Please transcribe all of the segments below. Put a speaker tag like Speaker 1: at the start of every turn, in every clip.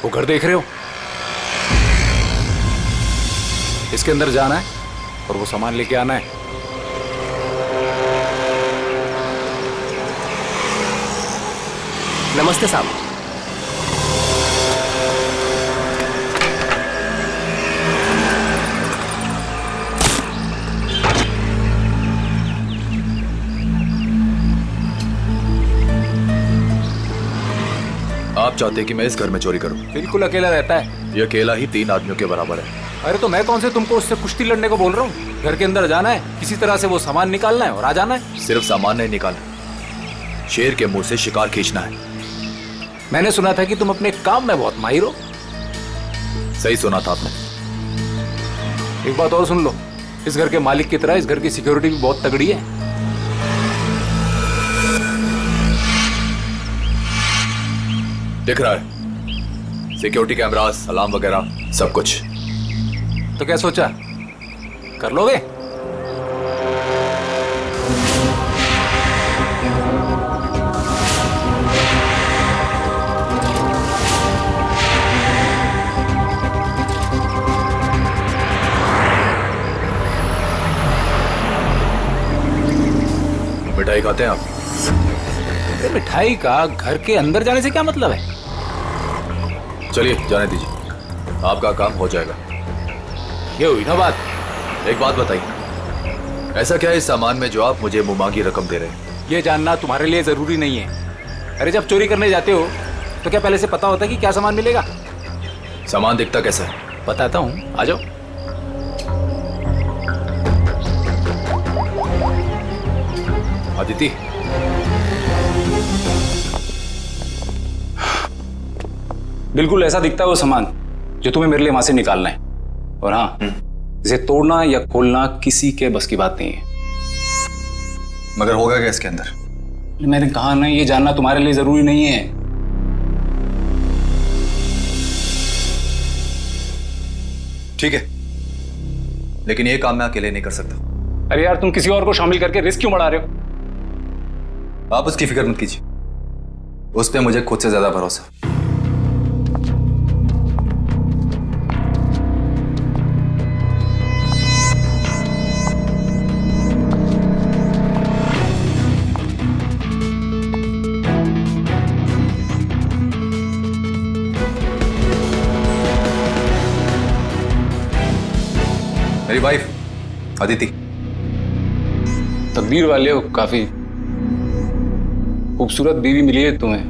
Speaker 1: वो घर देख रहे हो, इसके अंदर जाना है और वो सामान लेके आना है।
Speaker 2: नमस्ते साहब।
Speaker 3: आप चाहते हैं कि मैं इस घर में चोरी करूं?
Speaker 1: बिल्कुल अकेला रहता है।
Speaker 3: ये अकेला ही 3 आदमियों के बराबर है।
Speaker 1: अरे तो मैं कौन से तुमको उससे कुश्ती लड़ने को बोल रहा हूँ। घर के अंदर जाना है, किसी तरह से वो सामान निकालना है और आ जाना है।
Speaker 3: सिर्फ सामान नहीं निकालना, शेर के मुंह से शिकार खींचना है।
Speaker 1: मैंने सुना था कि तुम अपने काम में बहुत माहिर हो।
Speaker 3: सही सुना था आपने।
Speaker 1: एक बात और सुन लो, इस घर के मालिक की तरह इस घर की सिक्योरिटी भी बहुत तगड़ी है।
Speaker 3: दिख रहा है, सिक्योरिटी कैमरास, अलार्म वगैरह सब कुछ।
Speaker 1: तो क्या सोचा, कर लोगे?
Speaker 3: मिठाई खाते हैं आप?
Speaker 1: मिठाई का घर के अंदर जाने से क्या मतलब है?
Speaker 3: चलिए जाने दीजिए, आपका काम हो जाएगा।
Speaker 1: ये हुई ना बात।
Speaker 3: एक बात बताइए, ऐसा क्या है इस सामान में जो आप मुझे मुमांगी रकम दे रहे हैं?
Speaker 1: ये जानना तुम्हारे लिए जरूरी नहीं है। अरे जब चोरी करने जाते हो तो क्या पहले से पता होता है कि क्या सामान मिलेगा?
Speaker 3: सामान दिखता कैसा है?
Speaker 1: बताता हूँ, आ जाओ।
Speaker 3: अदिति,
Speaker 1: बिल्कुल ऐसा दिखता है वो सामान जो तुम्हें मेरे लिए वहां से निकालना है। और हाँ, इसे तोड़ना या खोलना किसी के बस की बात नहीं है।
Speaker 3: मगर होगा क्या इसके अंदर?
Speaker 1: मैंने कहा ना, ये जानना तुम्हारे लिए जरूरी नहीं है।
Speaker 3: ठीक है, लेकिन ये काम मैं अकेले नहीं कर सकता।
Speaker 1: अरे यार, तुम किसी और को शामिल करके रिस्क क्यों बढ़ा रहे हो?
Speaker 3: आप उसकी फिक्र मत कीजिए, उस पर मुझे खुद से ज्यादा भरोसा। मेरी वाइफ अदिति।
Speaker 1: तकदीर वाले हो, काफी खूबसूरत बीवी मिली है तुम्हें।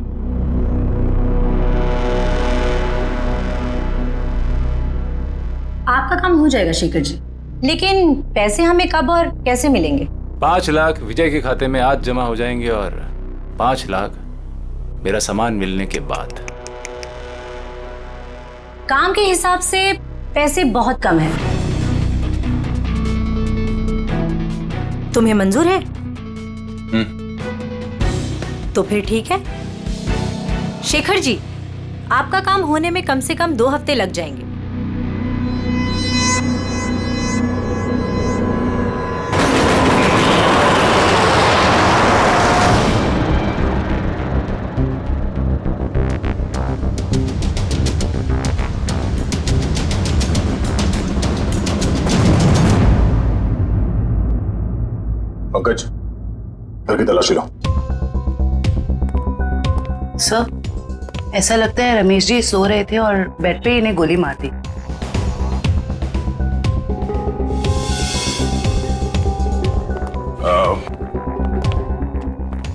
Speaker 4: आपका काम हो जाएगा शेखर जी, लेकिन पैसे हमें कब और कैसे मिलेंगे?
Speaker 1: 5 लाख विजय के खाते में आज जमा हो जाएंगे और 5 लाख मेरा सामान मिलने के बाद।
Speaker 4: काम के हिसाब से पैसे बहुत कम है। तुम्हें मंजूर है? तो फिर ठीक है। शेखर जी, आपका काम होने में कम से कम 2 हफ्ते लग जाएंगे।
Speaker 5: पंकज, घर की तलाशी लो।
Speaker 6: सर, ऐसा लगता है रमेश जी सो रहे थे और बेड पे इन्हें गोली मार दी।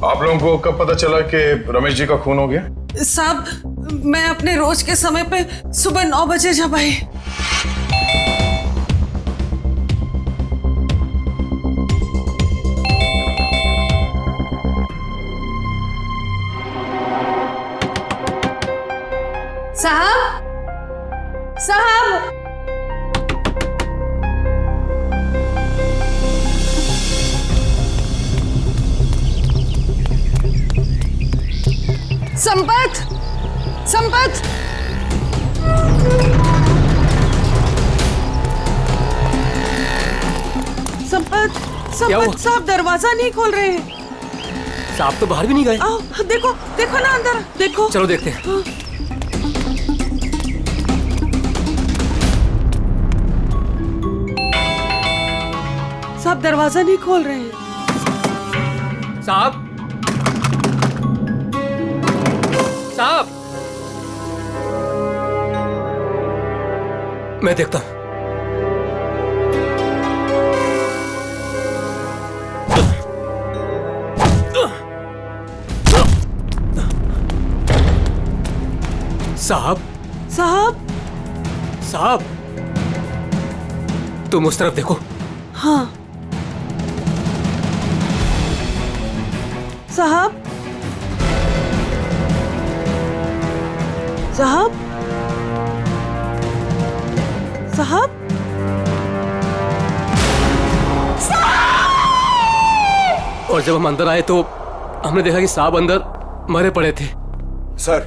Speaker 5: आप लोगों को कब पता चला कि रमेश जी का खून हो गया?
Speaker 7: साहब, मैं अपने रोज के समय पे सुबह 9 बजे जब आई। साहब, साहब, संपत, संपत, संपत, संपत साहब दरवाजा नहीं खोल रहे हैं।
Speaker 2: साहब तो बाहर भी नहीं गए।
Speaker 7: आओ, देखो, देखो ना अंदर, देखो।
Speaker 2: चलो देखते हैं।
Speaker 7: साहब दरवाजा नहीं खोल रहे हैं।
Speaker 2: साहब, साहब, मैं देखता हूं। साहब,
Speaker 7: साहब,
Speaker 2: साहब, तुम उस तरफ देखो।
Speaker 7: हाँ साहब, साहब, साहब,
Speaker 2: और जब हम अंदर आए तो हमने देखा कि साहब अंदर मरे पड़े थे।
Speaker 8: सर,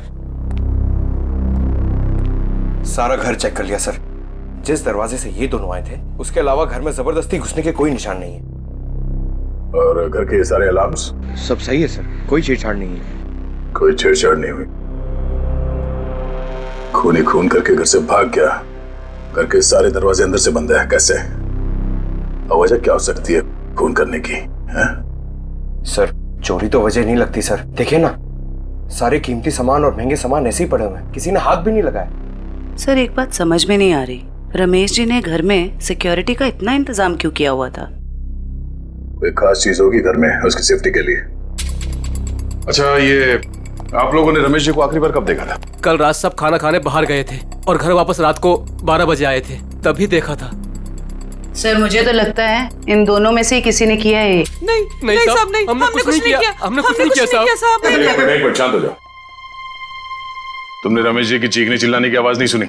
Speaker 8: सारा घर चेक कर लिया सर। जिस दरवाजे से ये दोनों आए थे उसके अलावा घर में जबरदस्ती घुसने के कोई निशान नहीं है।
Speaker 5: और घर के सारे अलार्म्स?
Speaker 8: सब सही है सर, कोई छेड़छाड़ नहीं है।
Speaker 5: कोई छेड़छाड़ नहीं हुई। खून ही खून करके घर से भाग गया। घर के सारे दरवाजे अंदर से बंद है, कैसे? और वजह क्या हो सकती है खून करने की? है?
Speaker 8: सर, चोरी तो वजह नहीं लगती सर। देखिए ना, सारे कीमती सामान और महंगे सामान ऐसे ही पड़े हुए हैं, किसी ने हाथ भी नहीं लगाया।
Speaker 6: सर, एक बात समझ में नहीं आ रही, रमेश जी ने घर में सिक्योरिटी का इतना इंतजाम क्यों किया हुआ था?
Speaker 5: कोई खास चीज होगी घर में उसकी सेफ्टी के लिए। अच्छा, ये आप लोगों ने रमेश जी को आखिरी बार कब देखा था?
Speaker 2: कल रात सब खाना खाने बाहर गए थे और घर वापस रात को 12 बजे आए थे, तभी देखा था।
Speaker 6: सर, मुझे तो लगता है इन दोनों में से ही किसी ने किया है ये।
Speaker 7: नहीं साहब, नहीं,
Speaker 2: हमने कुछ नहीं किया। हमने कुछ नहीं किया साहब।
Speaker 5: एक मिनट शांत हो जाओ। तुमने रमेश जी की चीखने चिल्लाने की आवाज नहीं सुनी?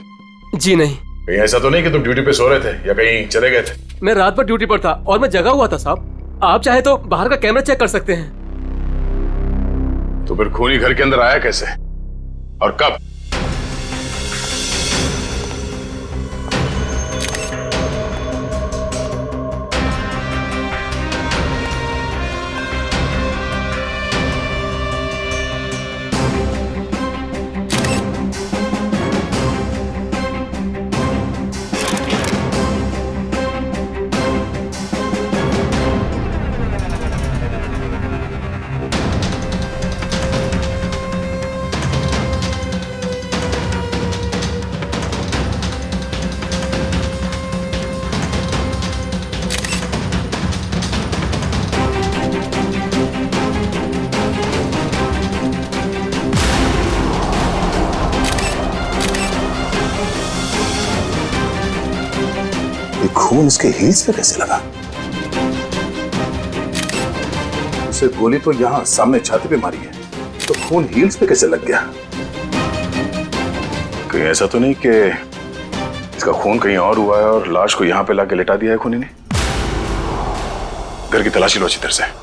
Speaker 2: जी नहीं।
Speaker 5: कहीं ऐसा तो नहीं कि तुम ड्यूटी पे सो रहे थे या कहीं चले गए थे?
Speaker 2: मैं रात भर ड्यूटी पर था और मैं जगा हुआ था साहब। आप चाहे तो बाहर का कैमरा चेक कर सकते हैं।
Speaker 5: तो फिर खूनी घर के अंदर आया कैसे और कब? खून इसके हील्स पे कैसे लगा? उसे गोली तो यहां सामने छाती पे मारी है, तो खून हील्स पे कैसे लग गया? कहीं ऐसा तो नहीं कि इसका खून कहीं और हुआ है और लाश को यहां पे लाके लेटा दिया है खूनी ने? घर की तलाशी लो अच्छी तरह से।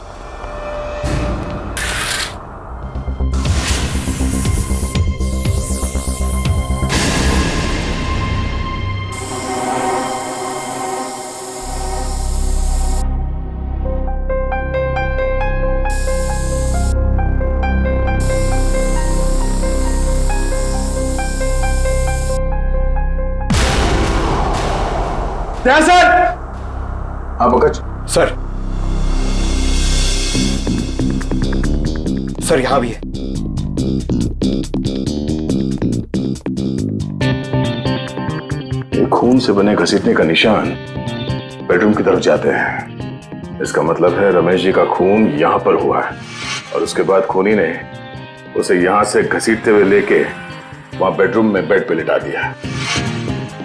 Speaker 8: सर!
Speaker 5: हाँ पंकज।
Speaker 8: सर, यहां भी है।
Speaker 5: ये खून से बने घसीटने का निशान बेडरूम की तरफ जाते हैं। इसका मतलब है रमेश जी का खून यहां पर हुआ है और उसके बाद खूनी ने उसे यहां से घसीटते हुए लेके वहां बेडरूम में बेड पे लिटा दिया।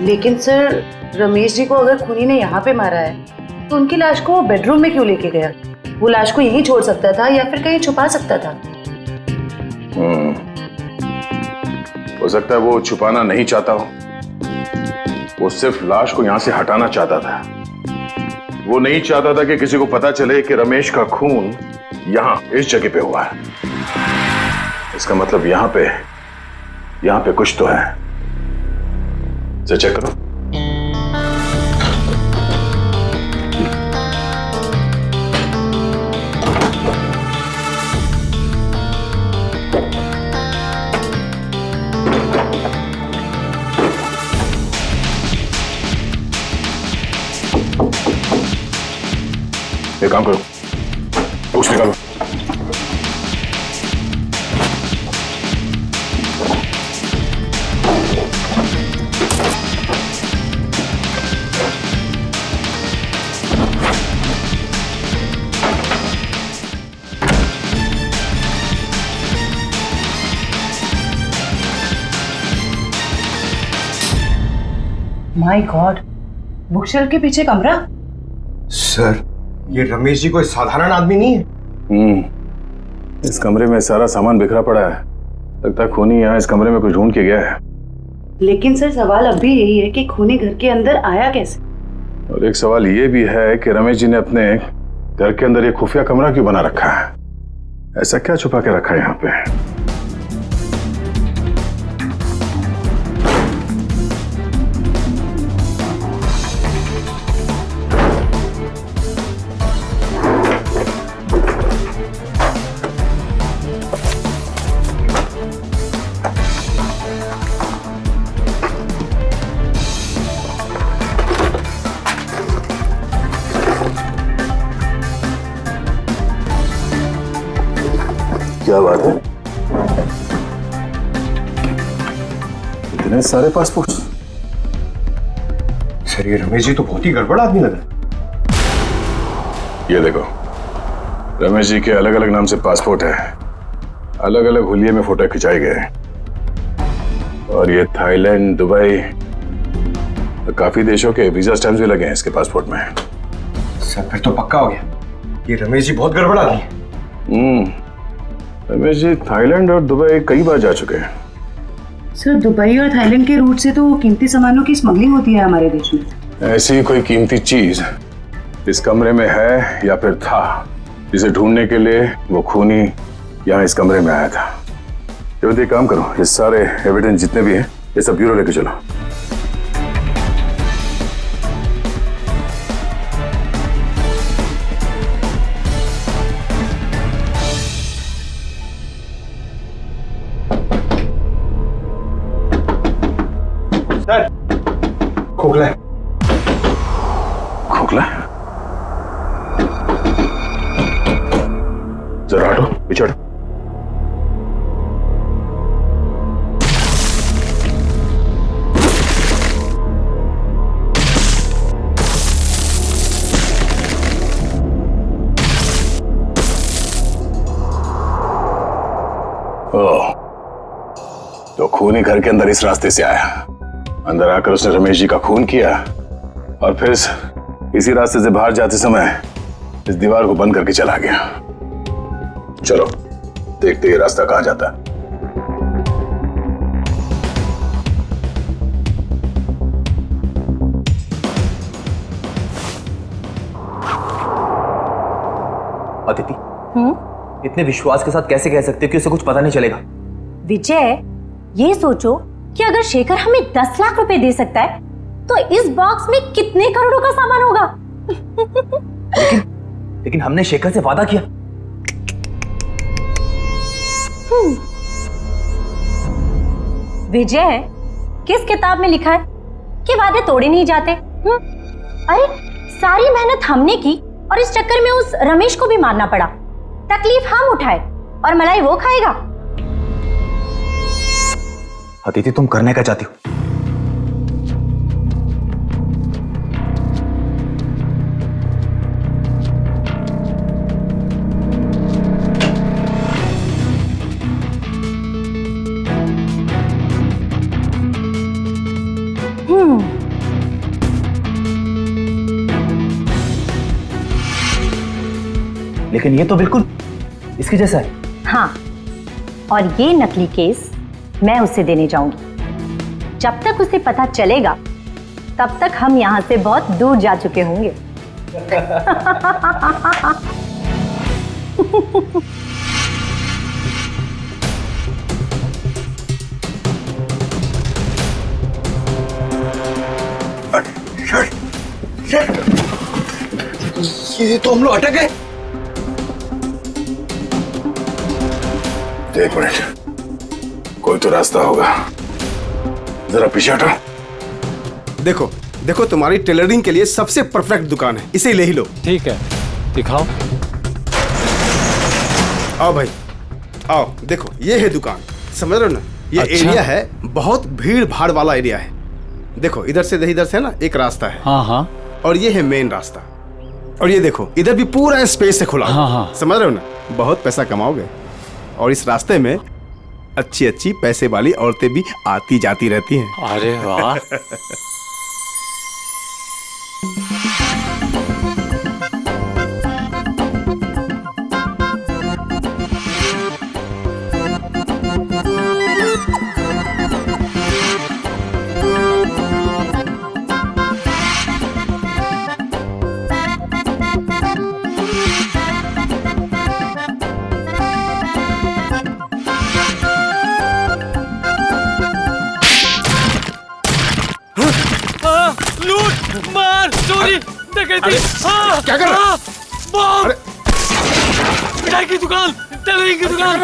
Speaker 6: लेकिन सर, रमेश जी को अगर खूनी ने यहाँ पे मारा है तो उनकी लाश को वो बेडरूम में क्यों लेके गया? वो लाश को यहीं छोड़ सकता था या फिर कहीं छुपा सकता था।
Speaker 5: हो सकता है वो छुपाना नहीं चाहता हो, वो सिर्फ लाश को यहां से हटाना चाहता था। वो नहीं चाहता था कि किसी को पता चले कि रमेश का खून यहां इस जगह पे हुआ है। इसका मतलब यहां पे कुछ तो है। इसे चेक करो। काम करो, बुक्स निकालो।
Speaker 6: माय गॉड, बुक शेल्फ के पीछे कमरा।
Speaker 8: सर, ये रमेश जी कोई साधारण आदमी नहीं है।
Speaker 5: इस कमरे में सारा सामान बिखरा पड़ा है। लगता है खूनी यहाँ इस कमरे में कुछ ढूंढ के गया है।
Speaker 6: लेकिन सर सवाल अब भी यही है कि खूनी घर के अंदर आया कैसे।
Speaker 5: और एक सवाल ये भी है कि रमेश जी ने अपने घर के अंदर ये खुफिया कमरा क्यों बना रखा है? ऐसा क्या छुपा के रखा है यहाँ पे? क्या बात है? इतने सारे पासपोर्ट।
Speaker 8: सर, ये रमेश जी तो बहुत ही गड़बड़ आदमी लग रहा है।
Speaker 5: ये देखो, रमेश जी के अलग अलग नाम से पासपोर्ट है, अलग अलग हुलिये में फोटो खिंचाए गए हैं। और ये थाईलैंड, दुबई, तो काफी देशों के वीजा स्टैम्प्स भी लगे हैं इसके पासपोर्ट में।
Speaker 8: सर, फिर तो पक्का हो गया, ये रमेश जी बहुत गड़बड़ आदमी है।
Speaker 5: रमेश जी थाईलैंड और दुबई कई बार जा चुके हैं।
Speaker 6: सर, दुबई और थाईलैंड के रूट से तो कीमती सामानों की स्मगलिंग होती है हमारे देश में।
Speaker 5: ऐसी कोई कीमती चीज इस कमरे में है या फिर था, जिसे ढूंढने के लिए वो खूनी यहाँ इस कमरे में आया था। तो एक काम करो, ये सारे एविडेंस जितने भी हैं ये सब ब्यूरो लेके चलो।
Speaker 8: सर, खोखला है।
Speaker 5: खोखला? जरा हटो, पीछे हटो। ओह, तो खूनी घर के अंदर इस रास्ते से आया। अंदर आकर उसने रमेश जी का खून किया और फिर इसी रास्ते से बाहर जाते समय इस दीवार को बंद करके चला गया। चलो देखते ये रास्ता कहां जाता है।
Speaker 9: अदिति, इतने विश्वास के साथ कैसे कह सकते हो कि उसे कुछ पता नहीं चलेगा?
Speaker 4: विजय, ये सोचो कि अगर शेखर हमें 10 लाख रुपए दे सकता है तो इस बॉक्स में कितने करोड़ों का सामान होगा।
Speaker 9: लेकिन हमने शेखर से वादा किया।
Speaker 4: विजय, किस किताब में लिखा है कि वादे तोड़े नहीं जाते? अरे सारी मेहनत हमने की और इस चक्कर में उस रमेश को भी मारना पड़ा। तकलीफ हम उठाए और मलाई वो खाएगा।
Speaker 9: अदिति, तुम करने क्या चाहती हो? लेकिन ये तो बिल्कुल इसके जैसा है।
Speaker 4: हाँ, और ये नकली केस मैं उसे देने जाऊंगी। जब तक उसे पता चलेगा तब तक हम यहां से बहुत दूर जा चुके होंगे।
Speaker 8: ये तो हम लोग अटक गए।
Speaker 5: एक मिनट, कोई तो रास्ता होगा। जरा पीछे हटो।
Speaker 10: देखो देखो, तुम्हारी टेलरिंग के लिए सबसे परफेक्ट दुकान है, इसे ले ही लो।
Speaker 2: ठीक है। दिखाओ।
Speaker 10: आओ भाई, आओ देखो, ये है दुकान, समझ रहे हो ना? ये
Speaker 2: अच्छा।
Speaker 10: एरिया है, बहुत भीड़ भाड़ वाला एरिया है। देखो इधर से ना एक रास्ता है,
Speaker 2: हाँ हाँ
Speaker 10: और ये है मेन रास्ता। और ये देखो इधर भी पूरा स्पेस से खुला हुआ।
Speaker 2: हाँ, हाँ।
Speaker 10: समझ रहे हो ना? बहुत पैसा कमाओगे। और इस रास्ते में अच्छी अच्छी पैसे वाली औरतें भी आती जाती रहती हैं।
Speaker 2: अरे वाह। लूट मार चोरी डकैती।
Speaker 10: क्या कर रहा है?
Speaker 2: बम, मिठाई की दुकान, टेलरिंग की दुकान,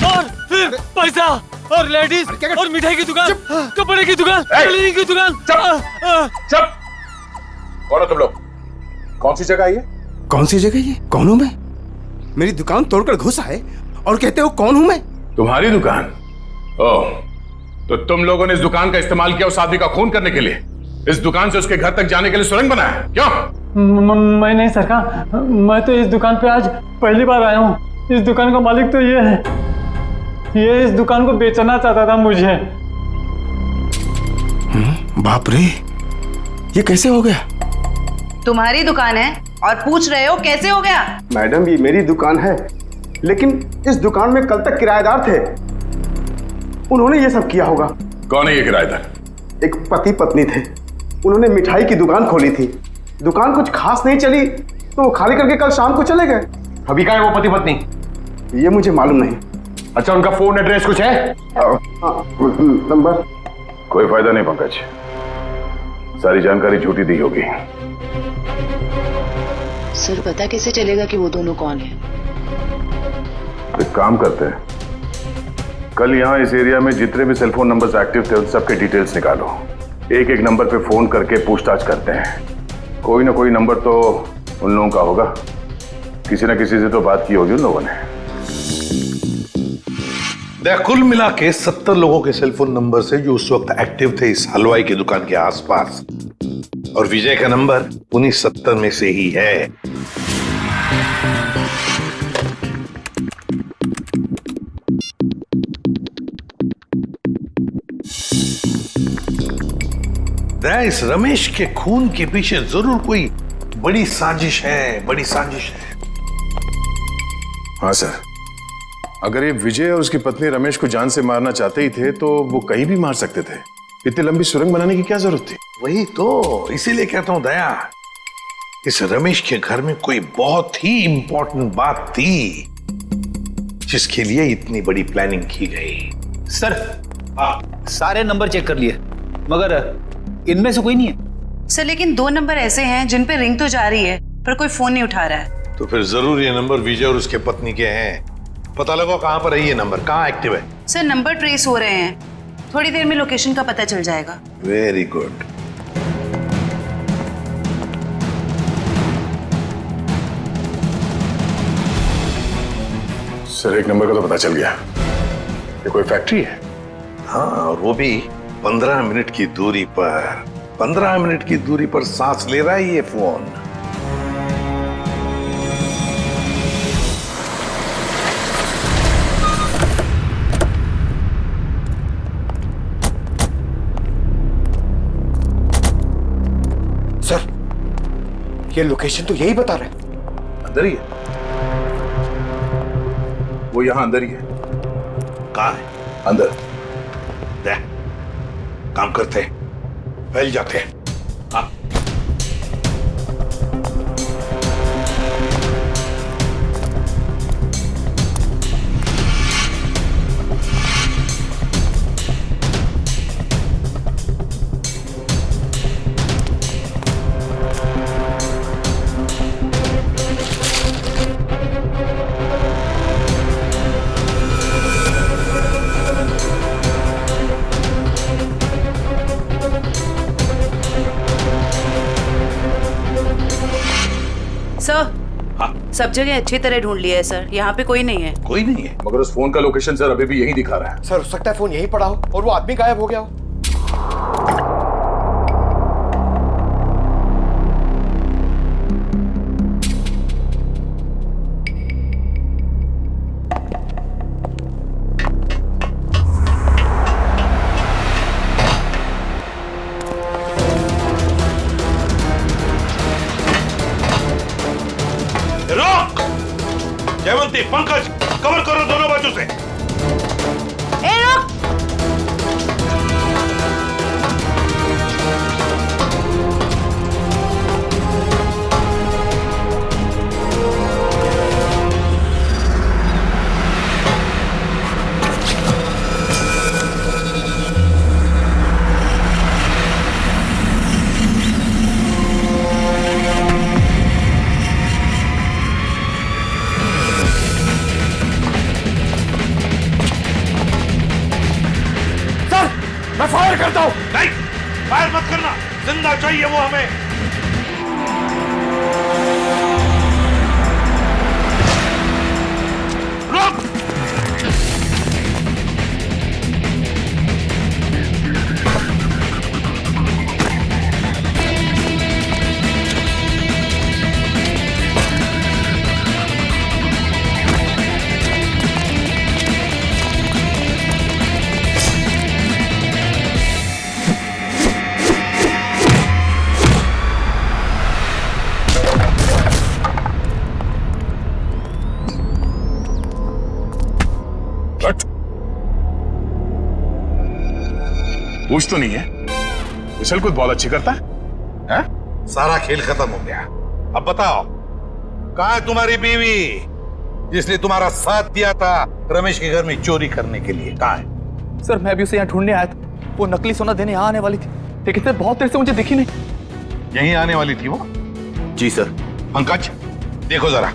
Speaker 2: और फिर पैसा और लेडीज और मिठाई की दुकान, कपड़े की दुकान, टेलरिंग की दुकान।
Speaker 5: चुप! कौन हो तुम लोग? कौन सी जगह है ये?
Speaker 10: कौन सी जगह ये? कौन हूं मैं? मेरी दुकान तोड़कर घुसा है और कहते हो कौन हूं मैं?
Speaker 5: तुम्हारी दुकान? ओह, तो तुम लोगों ने इस दुकान का इस्तेमाल किया उस आदमी का खून करने के लिए? इस दुकान से उसके घर तक जाने के लिए सुरंग बनाया? क्यों?
Speaker 11: मैं नहीं सरकार, मैं तो इस दुकान पे आज पहली बार आया हूँ। इस दुकान का मालिक तो ये है, ये इस दुकान को बेचना चाहता था मुझे।
Speaker 10: बाप रे, ये कैसे हो गया?
Speaker 6: तुम्हारी दुकान है और पूछ रहे हो कैसे हो गया?
Speaker 10: मैडम ये मेरी दुकान है, लेकिन इस दुकान में कल तक किराएदार थे, उन्होंने ये सब किया होगा।
Speaker 5: कौन है ये किराएदार?
Speaker 10: एक पति पत्नी थे, उन्होंने मिठाई की दुकान खोली थी, दुकान कुछ खास नहीं चली तो वो खाली करके कल शाम को चले गए।
Speaker 8: अभी कहाँ है वो पति पत्नी?
Speaker 10: ये मुझे मालूम नहीं।
Speaker 8: अच्छा, उनका फोन एड्रेस कुछ है?
Speaker 10: नंबर?
Speaker 5: कोई फायदा नहीं पंकज, सारी जानकारी झूठी दी होगी।
Speaker 12: सर पता कैसे चलेगा कि वो दोनों कौन है?
Speaker 5: एक काम करते हैं, कल यहाँ इस एरिया में जितने भी सेलफोन नंबर्स एक्टिव थे उन सबके डिटेल्स निकालो। एक एक नंबर पे फोन करके पूछताछ करते हैं। कोई ना कोई नंबर तो उन लोगों का होगा, किसी ना किसी से तो बात की होगी उन लोगों ने।
Speaker 13: कुल मिला के 70 लोगों के सेलफोन नंबर से जो उस वक्त एक्टिव थे इस हलवाई की दुकान के आसपास, और विजय का नंबर उन्हीं 70 में से ही है। इस रमेश के खून के पीछे जरूर कोई बड़ी साजिश है, बड़ी साजिश है।
Speaker 5: हाँ सर, अगर ये विजय और उसकी पत्नी रमेश को जान से मारना चाहते ही थे तो वो कहीं भी मार सकते थे। इतनी लंबी सुरंग बनाने की क्या जरूरत थी?
Speaker 13: वही तो, इसीलिए कहता हूं दया, इस रमेश के घर में कोई बहुत ही इंपॉर्टेंट बात थी जिसके लिए इतनी बड़ी प्लानिंग की गई।
Speaker 9: सर, सारे नंबर चेक कर लिए मगर इनमें से कोई नहीं है।
Speaker 6: सर लेकिन 2 नंबर ऐसे हैं जिन पे रिंग तो जा रही है पर कोई फोन नहीं उठा रहा है।
Speaker 13: तो फिर जरूर ये नंबर विजय और उसके पत्नी के हैं। पता लगाओ कहां पर है ये नंबर, कहां एक्टिव है।
Speaker 6: सर नंबर ट्रेस हो रहे हैं, थोड़ी देर में लोकेशन का पता चल जाएगा।
Speaker 13: Very good.
Speaker 5: सर एक नंबर का तो पता चल गया, ये कोई फैक्ट्री है।
Speaker 13: हाँ, और वो भी 15 मिनट की दूरी पर। 15 मिनट की दूरी पर सांस ले रहा है ये फोन।
Speaker 8: सर ये लोकेशन तो यही बता रहा है।
Speaker 5: अंदर ही है वो, यहां अंदर ही है।
Speaker 13: कहां है?
Speaker 5: अंदर।
Speaker 13: काम करते हैं, फैल जाते हैं। हाँ।
Speaker 6: सब जगह अच्छी तरह ढूंढ लिया है सर, यहाँ पे कोई नहीं है।
Speaker 13: कोई नहीं है?
Speaker 5: मगर उस फोन का लोकेशन सर अभी भी यही दिखा रहा है।
Speaker 8: सर हो सकता है फोन यहीं पड़ा हो और वो आदमी गायब हो गया हो।
Speaker 13: रोक! जयवंती, पंकज, कवर करो दोनों बाजू से।
Speaker 6: ए रुक!
Speaker 8: मैं फायर करता हूं।
Speaker 13: नहीं, फायर मत करना, जिंदा चाहिए वो हमें। रोक!
Speaker 5: पूछ तो नहीं है? उछल कूद बहुत अच्छी करता है?
Speaker 13: सारा खेल खत्म हो गया। अब बताओ, कहाँ है तुम्हारी बीवी जिसने तुम्हारा साथ दिया था रमेश के घर में चोरी करने के लिए? कहाँ है?
Speaker 3: सर मैं भी उसे यहाँ ढूंढने आया था, वो नकली सोना देने यहाँ आने वाली थी, लेकिन सर बहुत देर से मुझे दिखी नहीं।
Speaker 13: यहीं आने वाली थी वो?
Speaker 3: जी सर।
Speaker 13: पंकज, देखो जरा,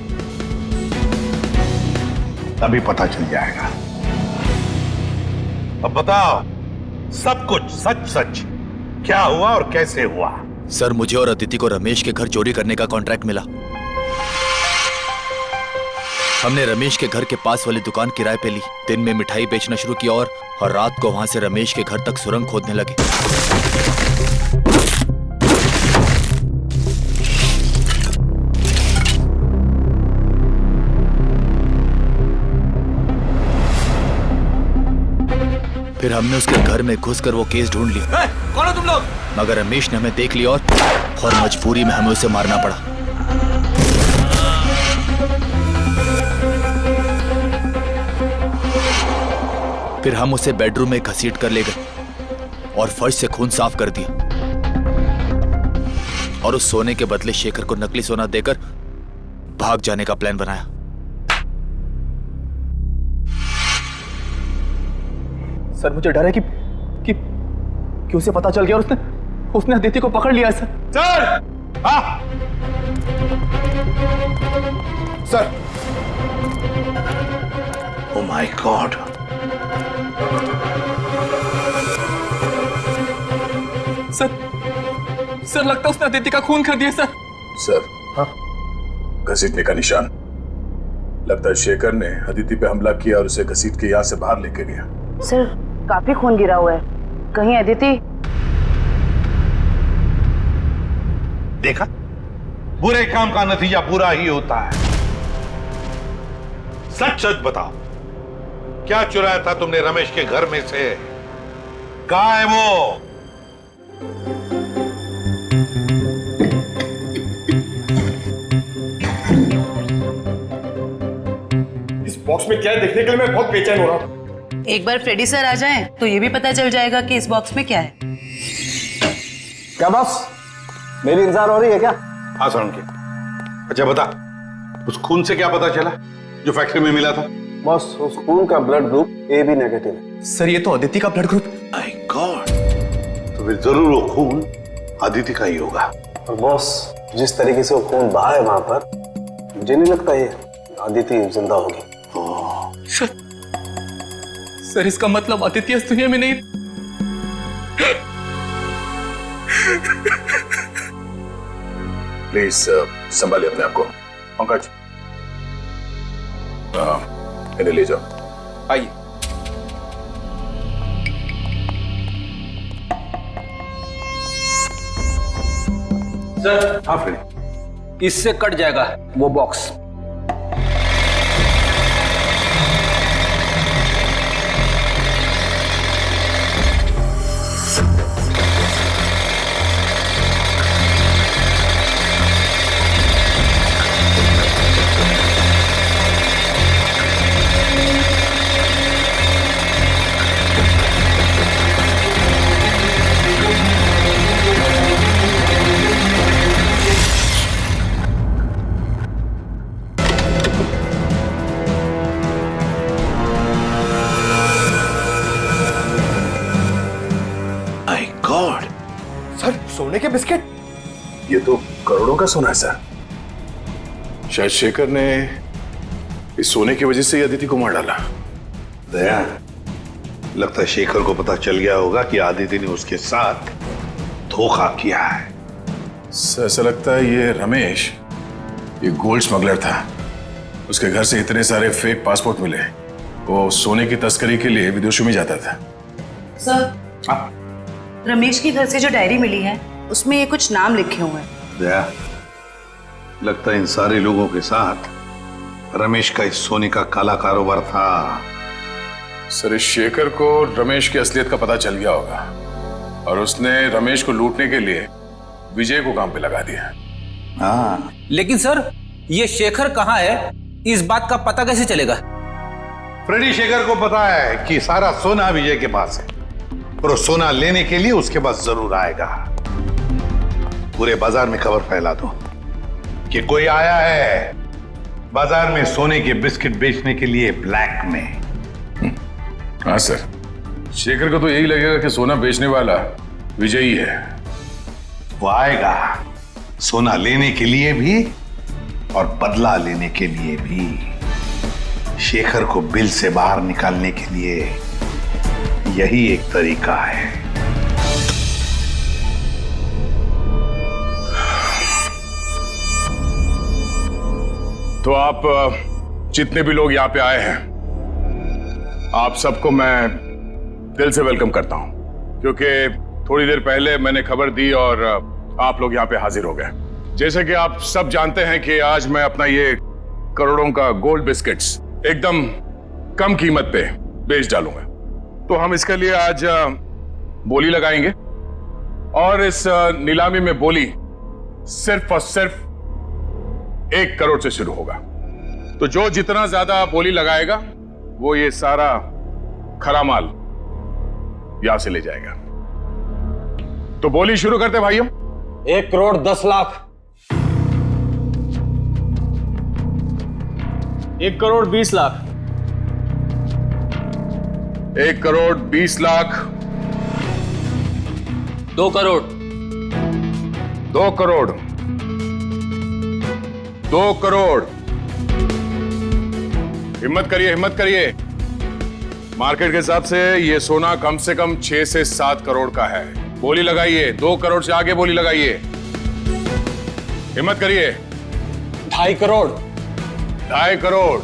Speaker 13: तभी पता चल जाएगा। अब बताओ सब कुछ सच सच, क्या हुआ और कैसे हुआ?
Speaker 3: सर मुझे और अदिति को रमेश के घर चोरी करने का कॉन्ट्रैक्ट मिला। हमने रमेश के घर के पास वाली दुकान किराए पे ली, दिन में मिठाई बेचना शुरू किया और रात को वहां से रमेश के घर तक सुरंग खोदने लगे। फिर हमने उसके घर में घुसकर वो केस ढूंढ लिया।
Speaker 2: कौन हो तुम लोग?
Speaker 3: मगर रमेश ने हमें देख लिया और मजबूरी में हमें उसे मारना पड़ा। फिर हम उसे बेडरूम में घसीट कर ले गए और फर्श से खून साफ कर दिया और उस सोने के बदले शेखर को नकली सोना देकर भाग जाने का प्लान बनाया। सर मुझे डर है कि उसे पता चल गया और उसने अदिति को पकड़ लिया है सर।
Speaker 13: सर! हाँ!
Speaker 8: Sir!
Speaker 13: Oh my God!
Speaker 3: Sir लगता है उसने अदिति का खून कर दिया सर।
Speaker 5: सर, हाँ? घसीटने का निशान। लगता है शेखर ने अदिति पे हमला किया और उसे घसीट के यहाँ से बाहर लेके गया।
Speaker 6: सर काफी खून गिरा हुआ है, कहीं अदिति?
Speaker 13: देखा, बुरे काम का नतीजा बुरा ही होता है। सच सच बताओ, क्या चुराया था तुमने रमेश के घर में से? कहाँ है वो?
Speaker 8: इस बॉक्स में क्या है देखने के लिए मैं बहुत बेचैन हो रहा हूँ।
Speaker 6: एक बार फ्रेडी सर आ जाएं तो ये भी पता चल जाएगा कि इस बॉक्स में क्या है।
Speaker 10: क्या बॉस, मेरी इंतजार हो रही है क्या?
Speaker 13: हाँ सर। अच्छा बता, उस खून से क्या पता चला जो फैक्ट्री में मिला था?
Speaker 10: बॉस, उस खून का ब्लड ग्रुप AB नेगेटिव है।
Speaker 3: सर ये तो अदिति का ब्लड ग्रुप।
Speaker 13: माय गॉड, तो फिर जरूर वो खून अदिति का ही होगा।
Speaker 10: और बॉस, जिस तरीके से वो खून बहा है वहां पर, मुझे नहीं लगता ये अदिति जिंदा होगी।
Speaker 3: सर इसका मतलब अदिति इस दुनिया में नहीं।
Speaker 5: प्लीज संभालिए अपने आप को। पंकज, इन्हें ले जाओ।
Speaker 1: आइए।
Speaker 9: सर,
Speaker 5: हाँ फ्रेडी,
Speaker 9: इससे कट जाएगा वो बॉक्स।
Speaker 5: माय गॉड,
Speaker 8: सर सोने के बिस्किट?
Speaker 5: ये तो करोड़ों का सोना है सर। शायद शेखर ने इस सोने की वजह से ही अदिति को मार डाला।
Speaker 13: दया, लगता है शेखर को पता चल गया होगा कि आदिति ने उसके साथ धोखा किया है।
Speaker 5: सर ऐसा लगता है ये रमेश, ये गोल्ड स्मगलर था। उसके घर से इतने सारे फेक पासपोर्ट मिले। वो सोने की तस्करी के लिए विदेशों में जाता था।
Speaker 6: सर, रमेश के घर से जो डायरी मिली है उसमें ये कुछ नाम लिखे हुए हैं।
Speaker 13: दया, लगता है इन सारे लोगों के साथ रमेश का इस सोने का काला कारोबार था।
Speaker 5: सर इस शेखर को रमेश की असलियत का पता चल गया होगा और उसने रमेश को लूटने के लिए विजय को काम पे लगा दिया।
Speaker 13: हाँ,
Speaker 9: लेकिन सर ये शेखर कहाँ है, इस बात का पता कैसे चलेगा?
Speaker 13: फ्रेडी, शेखर को पता है कि सारा सोना विजय के पास है और वो सोना लेने के लिए उसके पास जरूर आएगा। पूरे बाजार में खबर फैला दो कि कोई आया है बाजार में सोने के बिस्किट बेचने के लिए ब्लैक में।
Speaker 5: हाँ सर, शेखर को तो यही लगेगा कि सोना बेचने वाला विजय ही है।
Speaker 13: वो आएगा सोना लेने के लिए भी और बदला लेने के लिए भी। शेखर को बिल से बाहर निकालने के लिए यही एक तरीका है।
Speaker 5: तो आप जितने भी लोग यहाँ पे आए हैं, आप सबको मैं दिल से वेलकम करता हूं, क्योंकि थोड़ी देर पहले मैंने खबर दी और आप लोग यहाँ पे हाजिर हो गए। जैसे कि आप सब जानते हैं कि आज मैं अपना ये करोड़ों का गोल्ड बिस्किट्स एकदम कम कीमत पे बेच डालूंगा। तो हम इसके लिए आज बोली लगाएंगे और इस नीलामी में बोली सिर्फ और सिर्फ 1 करोड़ से शुरू होगा। तो जो जितना ज्यादा बोली लगाएगा वो ये सारा खरा माल यहां से ले जाएगा। तो बोली शुरू करते भाइयों।
Speaker 11: 1 करोड़ 10 लाख।
Speaker 2: 1 करोड़ 20 लाख।
Speaker 5: 1 करोड़ 20 लाख।
Speaker 2: 2 करोड़।
Speaker 5: 2 करोड़। 2 करोड़। हिम्मत करिए, हिम्मत करिए। मार्केट के हिसाब से ये सोना कम से कम 6 से 7 करोड़ का है। बोली लगाइए, 2 करोड़ से आगे बोली लगाइए। हिम्मत करिए।
Speaker 11: 2.5 करोड़।
Speaker 5: 2.5 करोड़।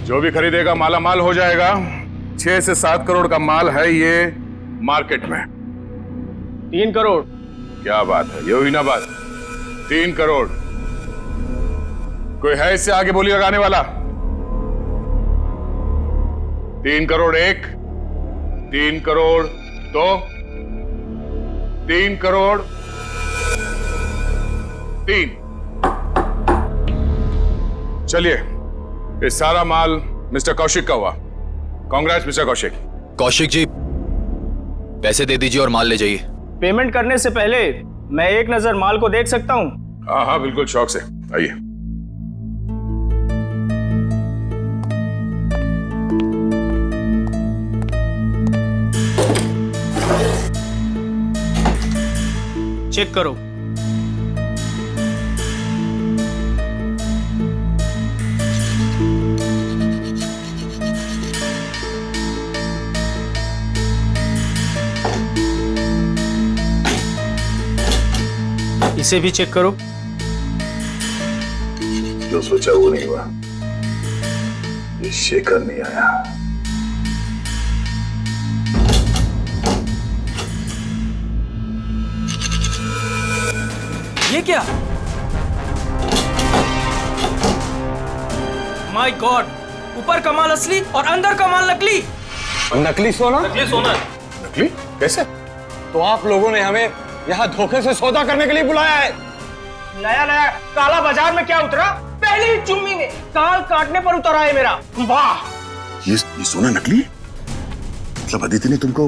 Speaker 5: जो भी खरीदेगा माला माल हो जाएगा। 6 से 7 करोड़ का माल है ये मार्केट में।
Speaker 2: 3 करोड़।
Speaker 5: क्या बात है, ये हुई ना बात। 3 करोड़। कोई है इससे आगे बोली लगाने वाला? 3 करोड़ 1, 3 करोड़ 2, 3 करोड़ 3। चलिए, ये सारा माल मिस्टर कौशिक का हुआ। कांग्रेस मिस्टर कौशिक।
Speaker 3: कौशिक जी, पैसे दे दीजिए और माल ले जाइए।
Speaker 2: पेमेंट करने से पहले मैं एक नजर माल को देख सकता हूं?
Speaker 5: हाँ हाँ बिल्कुल, शौक से आइए।
Speaker 2: चेक करो। इसे भी चेक करो।
Speaker 5: जो सोचा वो नहीं हुआ। ये शेखर नहीं आया।
Speaker 2: ये क्या? माय गॉड, ऊपर कमाल असली और अंदर कमाल नकली।
Speaker 8: नकली सोना?
Speaker 2: नकली सोना।
Speaker 5: नकली? कैसे?
Speaker 8: तो आप लोगों ने हमें यहाँ धोखे से सौदा करने के लिए बुलाया है?
Speaker 10: नया नया काला बाजार में क्या उतरा? पहली चुम्मी में काल काटने पर उतरा है मेरा। वाह!
Speaker 5: ये सोना नकली? मतलब अदिति ने तुमको?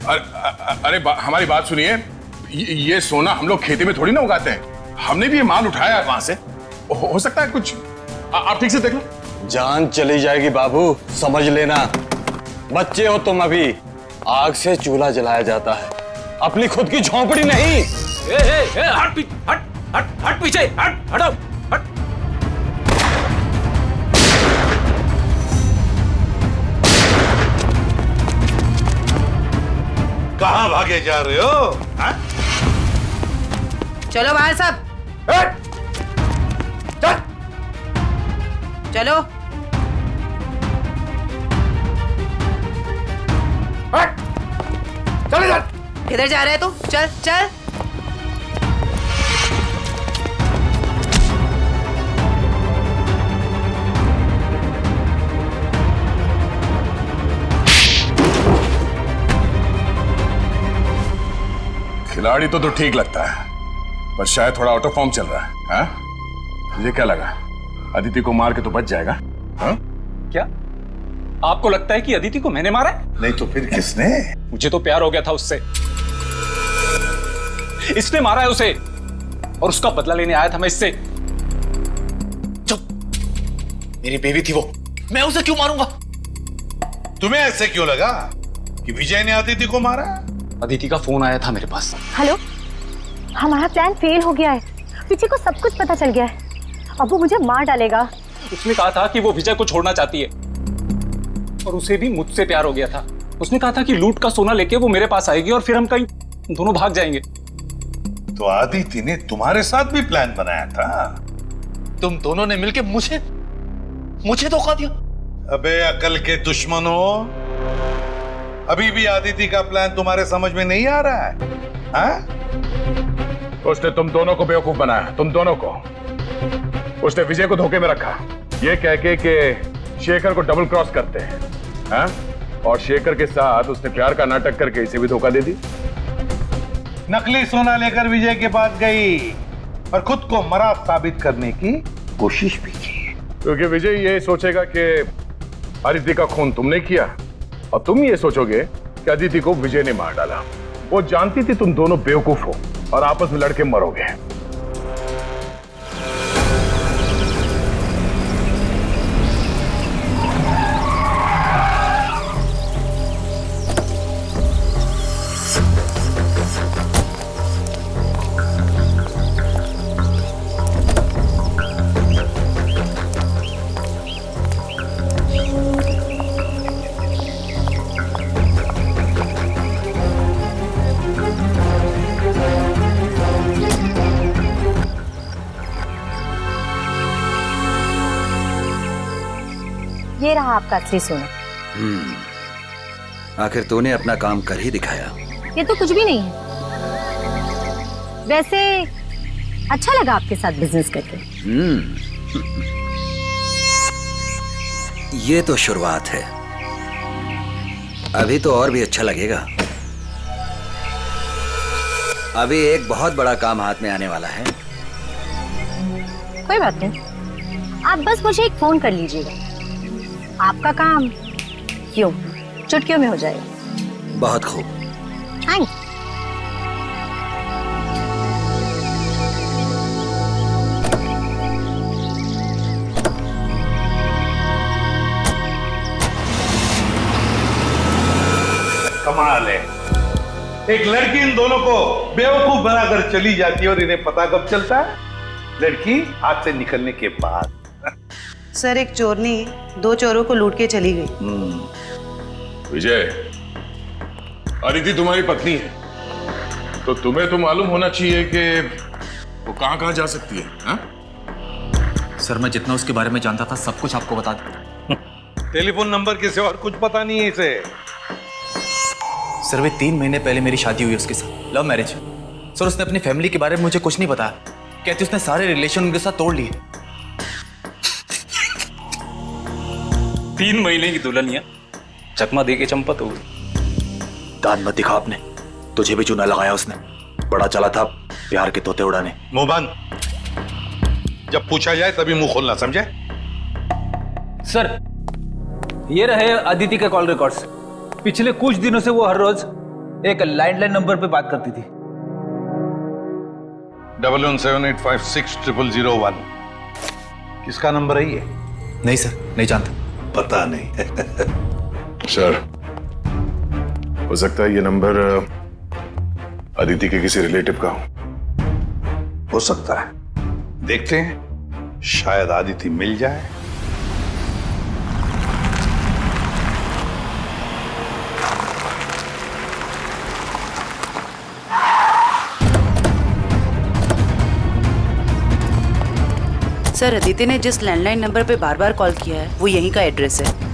Speaker 5: अरे हमारी बात सुनिए, ये सोना हम लोग खेती में थोड़ी ना उगाते हैं। हमने भी ये माल उठाया है वहां से। हो सकता है कुछ, आप ठीक से देख लो।
Speaker 8: जान चली जाएगी बाबू, समझ लेना। बच्चे हो तुम अभी। आग से चूल्हा जलाया जाता है, अपनी खुद की झोंपड़ी नहीं।
Speaker 2: हट पीछे, हटो, हट।
Speaker 13: कहां भागे जा रहे हो? हा?
Speaker 6: चलो बाहर सब, चलो।
Speaker 5: चले जा।
Speaker 6: किधर जा रहे है तू? चल चल।
Speaker 5: खिलाड़ी तो ठीक लगता है, पर शायद थोड़ा आउट ऑफ फॉर्म चल रहा है। हाँ? मुझे क्या लगा, अदिति को मार के तो बच जाएगा? हाँ?
Speaker 1: क्या आपको लगता है कि अदिति को मैंने मारा है?
Speaker 13: नहीं तो फिर किसने?
Speaker 1: मुझे तो प्यार हो गया था उससे। इसने मारा है उसे और उसका बदला लेने आया था मैं इससे।
Speaker 3: चुप, मेरी बेबी थी वो, मैं उसे क्यों मारूंगा?
Speaker 13: तुम्हें ऐसे क्यों लगा कि विजय ने अदिति को मारा?
Speaker 1: अदिति का फोन आया था मेरे पास।
Speaker 4: हेलो, हमारा प्लान फेल हो गया है। विजय को सब कुछ पता चल गया है। अब वो मुझे मार डालेगा।
Speaker 1: उसने कहा था कि वो विजय को छोड़ना चाहती है और उसे भी मुझसे प्यार हो गया था। उसने कहा था कि लूट का सोना लेके वो मेरे पास आएगी और फिर हम कहीं दोनों भाग जाएंगे।
Speaker 13: तो अदिति ने तुम्हारे साथ भी प्लान बनाया था?
Speaker 3: तुम दोनों ने मिलकर मुझे धोखा दिया।
Speaker 13: अबे अकल के दुश्मनों, अभी भी अदिति का प्लान तुम्हारे समझ में नहीं आ रहा है? हाँ?
Speaker 5: उसने तुम दोनों को बेवकूफ बनाया, तुम दोनों को। उसने विजय को धोखे में रखा, ये कह के कि शेखर को डबल क्रॉस करते हैं। हाँ? और शेखर के साथ उसने प्यार का नाटक करके इसे भी धोखा दे दी।
Speaker 13: नकली सोना लेकर विजय के पास गई और खुद को मरा साबित करने की कोशिश भी की,
Speaker 5: क्योंकि विजय ये सोचेगा कि अदिति का खून तुमने किया और तुम ये सोचोगे कि अदिति को विजय ने मार डाला। वो जानती थी तुम दोनों बेवकूफ हो और आपस में लड़के मरोगे।
Speaker 4: ये रहा आपका असली सोना।
Speaker 14: आखिर तूने अपना काम कर ही दिखाया।
Speaker 4: ये तो कुछ भी नहीं है। वैसे अच्छा लगा आपके साथ बिजनेस करके।
Speaker 14: ये तो शुरुआत है, अभी तो और भी अच्छा लगेगा। अभी एक बहुत बड़ा काम हाथ में आने वाला है।
Speaker 4: कोई बात नहीं, आप बस मुझे एक फोन कर लीजिएगा, आपका काम क्यों चुटकियों में हो जाएगा।
Speaker 14: बहुत खूब।
Speaker 4: थैंक्स।
Speaker 13: कमाल है, एक लड़की इन दोनों को बेवकूफ बनाकर चली जाती है और इन्हें पता कब चलता है? लड़की हाथ से निकलने के बाद।
Speaker 6: सर, एक चोरनी 2 चोरों को लूट के चली गई।
Speaker 5: विजय, अदिति तुम्हारी पत्नी है, तो तुम्हें तो मालूम होना चाहिए कि वो कहां कहां जा सकती है। हा?
Speaker 3: सर मैं जितना उसके बारे में जानता था सब कुछ आपको बता दिया।
Speaker 13: टेलीफोन नंबर के सिवा और कुछ पता नहीं है इसे।
Speaker 3: सर वे 3 महीने पहले मेरी शादी हुई उसके साथ, लव मैरिज। सर उसने अपनी फैमिली के बारे में मुझे कुछ नहीं बताया, कहती उसने सारे रिलेशन उनके साथ तोड़ लिए।
Speaker 1: 3 महीने की दुल्हनिया चकमा दे के चंपत हो गई।
Speaker 3: दान मत दिखा आपने, तुझे भी चूना लगाया उसने, बड़ा चला था प्यार के तोते उड़ाने।
Speaker 13: मुंह बंद, जब पूछा जाए तभी मुंह खोलना, समझे?
Speaker 9: सर ये रहे अदिति के कॉल रिकॉर्ड्स। पिछले कुछ दिनों से वो हर रोज एक लैंडलाइन नंबर पे बात करती थी।
Speaker 13: 1178560001 किसका नंबर है ये?
Speaker 3: नहीं सर, नहीं जानता।
Speaker 13: पता नहीं।
Speaker 5: सर हो सकता है ये नंबर अदिति के किसी रिलेटिव का
Speaker 13: हो सकता है, देखते हैं, शायद अदिति मिल जाए।
Speaker 6: सर अदिति ने जिस लैंडलाइन नंबर पे बार बार कॉल किया है वो यहीं का एड्रेस है।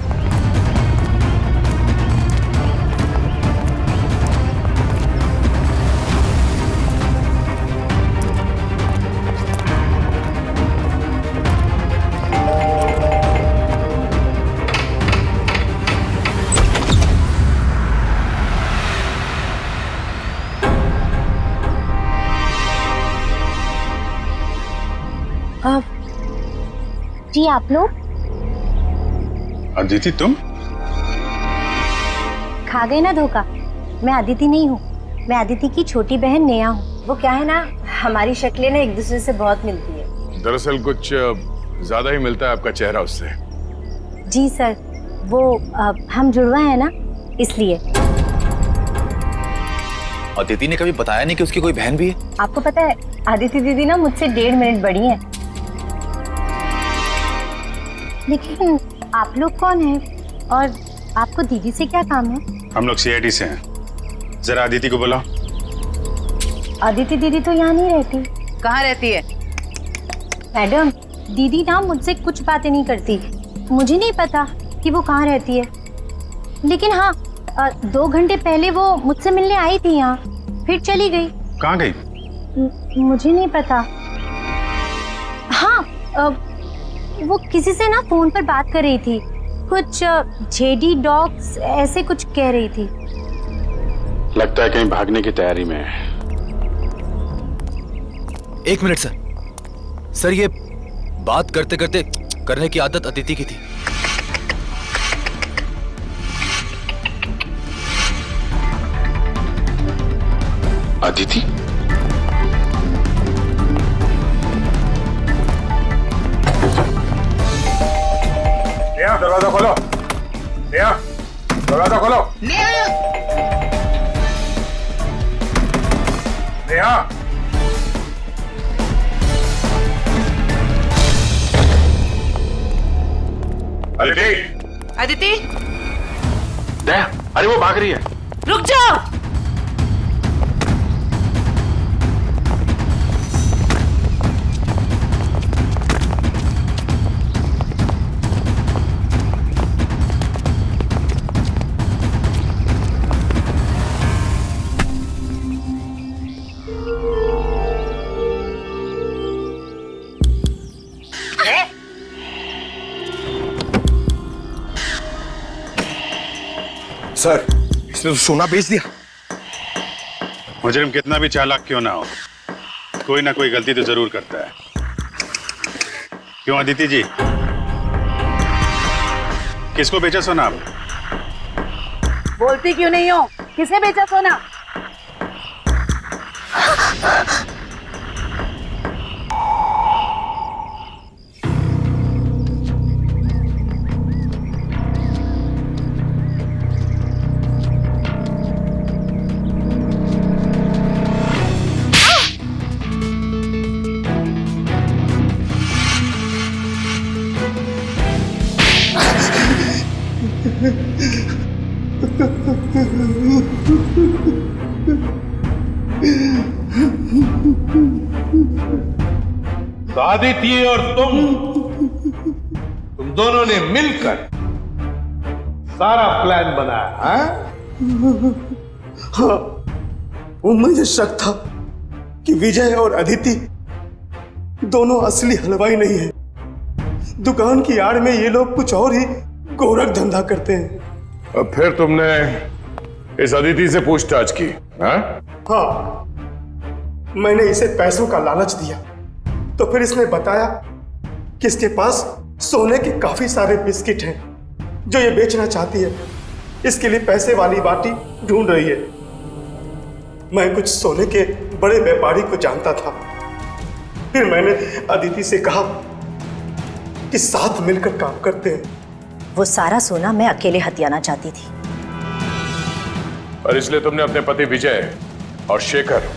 Speaker 4: जी आप लोग?
Speaker 13: अदिति तुम?
Speaker 4: खा गए ना धोखा। मैं अदिति नहीं हूँ, मैं अदिति की छोटी बहन नेहा हूँ। वो क्या है ना, हमारी शक्लें ना एक दूसरे से बहुत मिलती है।
Speaker 5: दरअसल कुछ ज्यादा ही मिलता है आपका चेहरा उससे।
Speaker 4: जी सर, वो हम जुड़वा है ना, इसलिए।
Speaker 3: अदिति ने कभी बताया नहीं कि उसकी कोई बहन भी है?
Speaker 4: आपको पता है अदिति दीदी ना मुझसे 1.5 मिनट बड़ी है। लेकिन आप लोग कौन हैं और आपको दीदी से क्या काम है?
Speaker 13: हम लोग CID से हैं। जरा अदिति को बुलाओ।
Speaker 4: अदिति दीदी तो यहाँ नहीं रहती।
Speaker 6: कहाँ रहती है?
Speaker 4: मैडम दीदी ना मुझसे कुछ बातें नहीं करती, मुझे नहीं पता कि वो कहाँ रहती है। लेकिन हाँ 2 घंटे पहले वो मुझसे मिलने आई थी यहाँ, फिर चली गई।
Speaker 13: कहाँ गई?
Speaker 4: मुझे नहीं पता। हाँ वो किसी से ना फोन पर बात कर रही थी, कुछ जेडी डॉग्स ऐसे कुछ कह रही थी।
Speaker 13: लगता है कहीं भागने की तैयारी में है।
Speaker 3: 1 मिनट सर। सर ये बात करते करते करने की आदत अदिति की थी।
Speaker 13: अदिति?
Speaker 5: नेहा दरवाजा खोलो। नेहा दरवाजा खोलो। नेहा अदिति।
Speaker 6: अदिति
Speaker 5: नेहा, अरे वो भाग रही है।
Speaker 6: रुक जाओ।
Speaker 10: सर इसने तो सोना बेच दिया।
Speaker 13: मुजरिम कितना भी चालाक क्यों ना हो, कोई ना कोई गलती तो जरूर करता है। क्यों अदिति जी, किसको बेचा सोना आप?
Speaker 6: बोलती क्यों नहीं हो? किसे बेचा सोना?
Speaker 13: अदिति और तुम दोनों ने मिलकर सारा प्लान बनाया, हाँ?
Speaker 10: हाँ, वो मुझे शक था कि विजय और अदिति दोनों असली हलवाई नहीं है। दुकान की आड़ में ये लोग कुछ और ही गोरख धंधा करते हैं।
Speaker 5: अब फिर तुमने इस अदिति से पूछताछ की? हाँ?
Speaker 10: हाँ, मैंने इसे पैसों का लालच दिया तो फिर इसने बताया कि इसके पास सोने के काफी सारे बिस्किट हैं जो ये बेचना चाहती है। इसके लिए पैसे वाली बाटी ढूंढ रही है। मैं कुछ सोने के बड़े व्यापारी को जानता था। फिर मैंने अदिति से कहा कि साथ मिलकर काम करते हैं।
Speaker 4: वो सारा सोना मैं अकेले हथियाना चाहती थी।
Speaker 5: और इसलिए तुमने अपने पति विजय और शेखर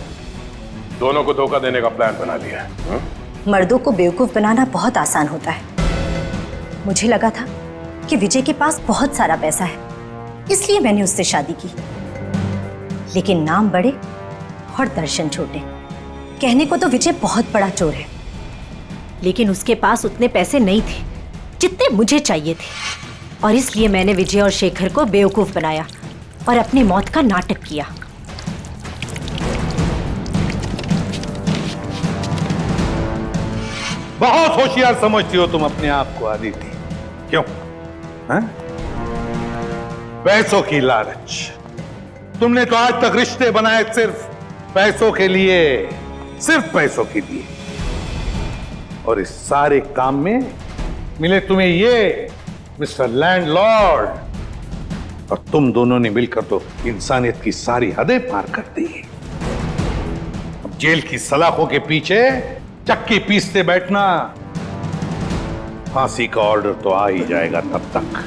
Speaker 5: दोनों को धोखा देने का प्लान बना लिया है? हाँ?
Speaker 4: मर्दों को बेवकूफ बनाना बहुत आसान होता है। मुझे लगा था कि विजय के पास बहुत सारा पैसा है, इसलिए मैंने उससे शादी की। लेकिन नाम बड़े और दर्शन छोटे। कहने को तो विजय बहुत बड़ा चोर है, लेकिन उसके पास उतने पैसे नहीं थे जितने मुझे चाहिए थे। और इसलिए मैंने विजय और शेखर को बेवकूफ बनाया और अपनी मौत का नाटक किया।
Speaker 13: बहुत होशियार समझती हो तुम अपने आप को अदिति। क्यों? हाँ? पैसों की लालच। तुमने तो आज तक रिश्ते बनाए सिर्फ पैसों के लिए, सिर्फ पैसों के लिए। और इस सारे काम में मिले तुम्हें ये मिस्टर लैंडलॉर्ड, और तुम दोनों ने मिलकर तो इंसानियत की सारी हदें पार कर दी। अब जेल की सलाखों के पीछे चक्की पीसते बैठना, फांसी का ऑर्डर तो आ ही जाएगा तब तक।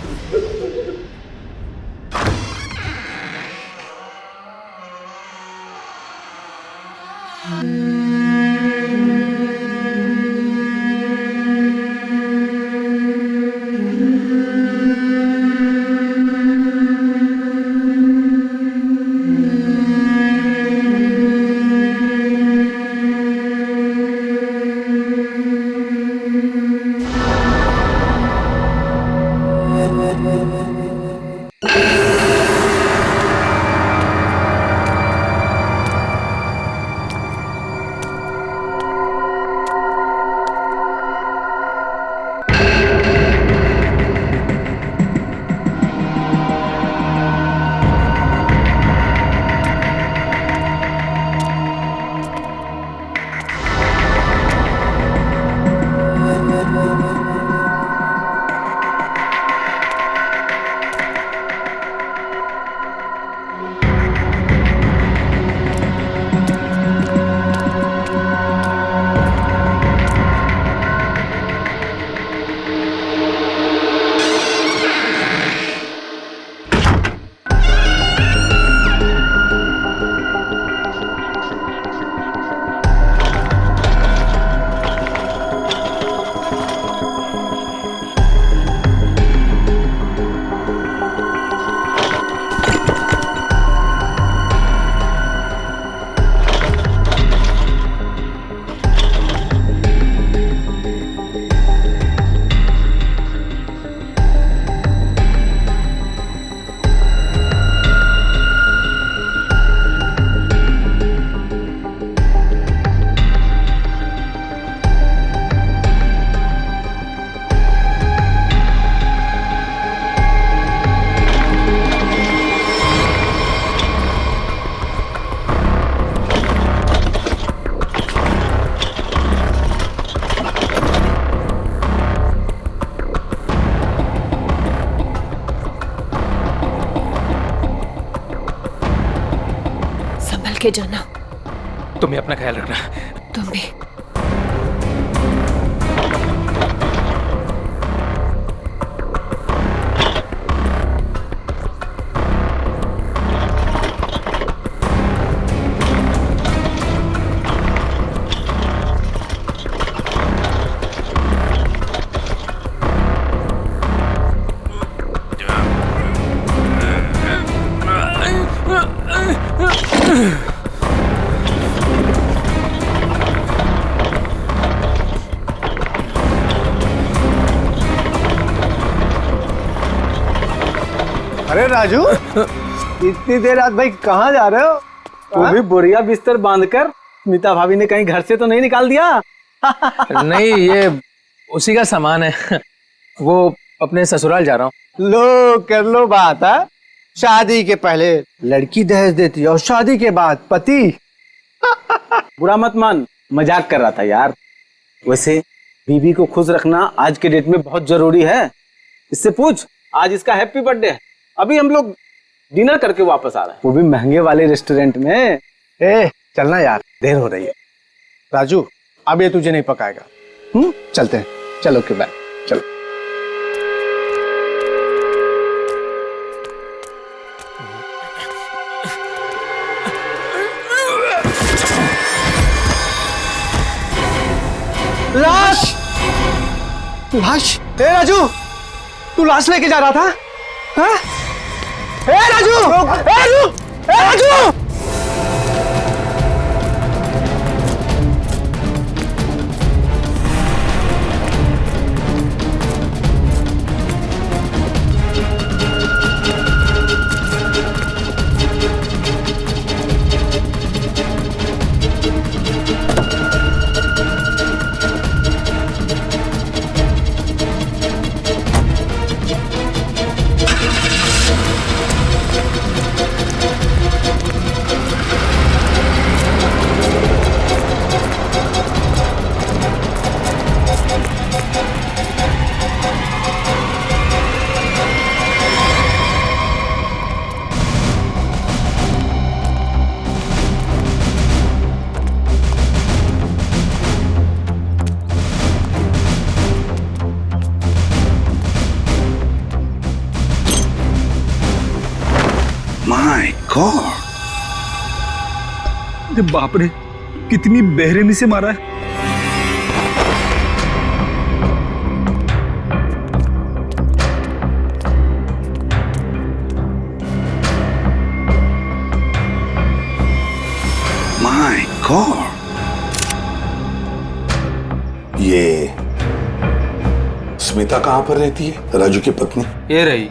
Speaker 15: के जाना।
Speaker 2: तुम्हें अपना ख्याल रखना।
Speaker 15: तुम भी।
Speaker 11: अरे राजू, इतनी देर रात भाई कहाँ जा रहे हो? वो भी बोरिया बिस्तर बांधकर। स्मिता भाभी ने कहीं घर से तो नहीं निकाल दिया?
Speaker 9: नहीं, ये उसी का सामान है। वो अपने ससुराल जा रहा हूँ।
Speaker 11: लो कर लो बात है। शादी के पहले लड़की दहेज देती है और शादी के बाद पति। बुरा मत मान, मजाक कर रहा था यार। वैसे बीवी को खुश रखना आज के डेट में बहुत जरूरी है। इससे पूछ, आज इसका हैप्पी बर्थडे है। अभी हम लोग डिनर करके वापस आ रहे हैं, वो भी महंगे वाले रेस्टोरेंट में। चलना यार, देर हो रही है। राजू, अब ये तुझे नहीं पकाएगा। चलते हैं। चलो के बाय। चलो। लाश, लाश। ए राजू, तू लाश लेके जा रहा था? हाँ? ए राजू, ए राजू, ए राजू।
Speaker 9: बाप रे, कितनी बेरहमी से मारा है।
Speaker 5: माय गॉड, ये स्मिता कहां पर रहती है? राजू की पत्नी
Speaker 9: ये रही।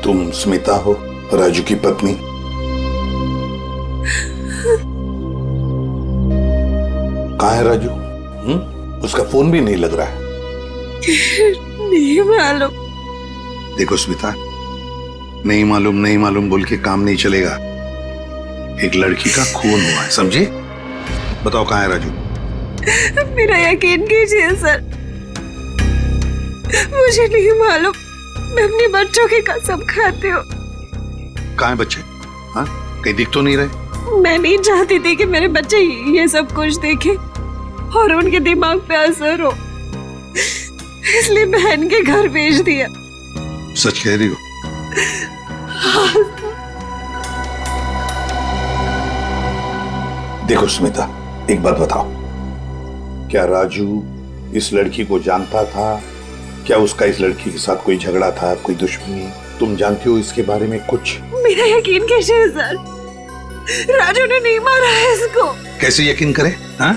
Speaker 5: तुम स्मिता हो, राजू की पत्नी? कहाँ है राजू? उसका फोन भी नहीं लग रहा है।
Speaker 7: नहीं मालूम।
Speaker 5: देखो स्मिता, नहीं मालूम बोल के काम नहीं चलेगा। एक लड़की का खून हुआ है, समझे? बताओ कहाँ है राजू?
Speaker 7: मेरा यकीन कीजिए सर, मुझे नहीं मालूम। मैं अपने बच्चों की कसम खाती हूँ।
Speaker 5: कहाँ है बच्चे? हाँ, कहीं दिख तो नहीं रहे?
Speaker 7: मैं नहीं चाहती थी कि मेरे बच्चे ये सब कुछ देखें और उनके दिमाग पे असर हो, इसलिए बहन के घर भेज दिया।
Speaker 5: सच कह रही हो? देखो स्मिता, एक बात बताओ, क्या राजू इस लड़की को जानता था? क्या उसका इस लड़की के साथ कोई झगड़ा था, कोई दुश्मनी? तुम जानती हो इसके बारे में कुछ?
Speaker 7: मेरा यकीन कीजिए सर, राजू ने नहीं मारा है इसको।
Speaker 5: कैसे यकीन करे? हाँ?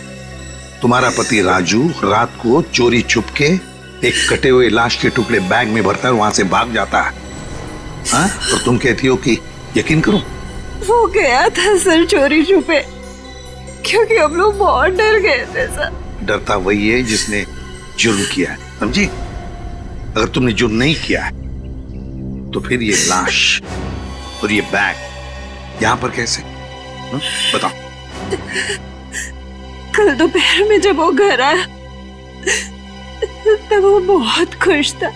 Speaker 5: तुम्हारा पति राजू रात को चोरी छुप के एक कटे हुए लाश के टुकड़े बैग में भरता है, वहां से भाग जाता है। हाँ? और तुम कहती हो कि यकीन करो?
Speaker 7: वो गया था सर चोरी छुपे, क्योंकि हम लोग बहुत डर गए थे सर।
Speaker 5: डरता वही है जिसने जुर्म किया है, समझी? अगर तुमने जुर्म नहीं किया है तो फिर ये लाश और ये बैग यहाँ पर कैसे? बताओ।
Speaker 7: कल दोपहर में जब वो घर आया तब वो बहुत खुश था।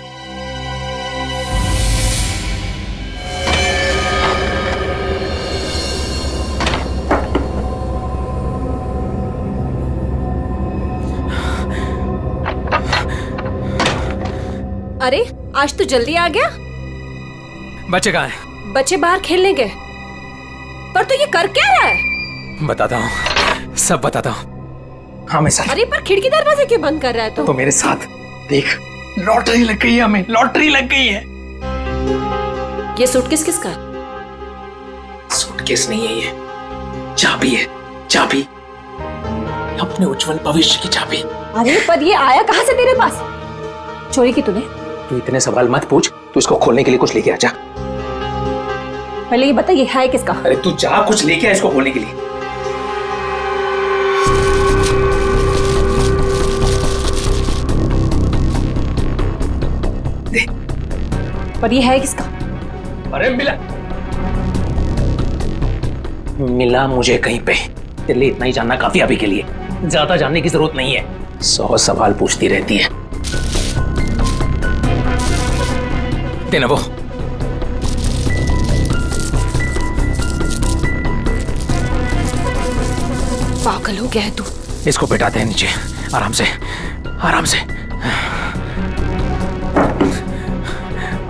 Speaker 15: अरे आज तो जल्दी आ गया।
Speaker 9: बच्चे कहाँ हैं?
Speaker 15: बच्चे बाहर खेलने गए। पर तो ये कर क्या रहा है?
Speaker 9: बताता हूँ, सब बताता हूँ। हाँ मैं साथ।
Speaker 15: अरे पर खिड़की दरवाजे क्यों बंद कर रहा है
Speaker 9: तो मेरे साथ देख, लॉटरी लग गई है, हमें लॉटरी लग गई है।
Speaker 15: ये सूटकेस किसका?
Speaker 9: सूटकेस नहीं है, ये चाबी है, चाबी।
Speaker 1: अपने उज्जवल भविष्य की चाबी।
Speaker 15: अरे पर ये आया कहाँ से तेरे पास? चोरी की तूने?
Speaker 1: तू इतने सवाल मत पूछ, तू इसको खोलने के लिए कुछ लेके आ जा।
Speaker 15: पहले ये बता ये है किसका?
Speaker 1: अरे तू जा, कुछ लेके आ इसको खोलने के लिए। दे।
Speaker 15: पर ये है किसका?
Speaker 1: अरे मिला मुझे कहीं पे। तेरे लिए इतना ही जानना काफी अभी के लिए, ज्यादा जानने की जरूरत नहीं है। 100 सवाल पूछती रहती है। देना वो।
Speaker 15: पागल हो गया है तू।
Speaker 1: इसको बैठाते हैं नीचे, आराम से आराम से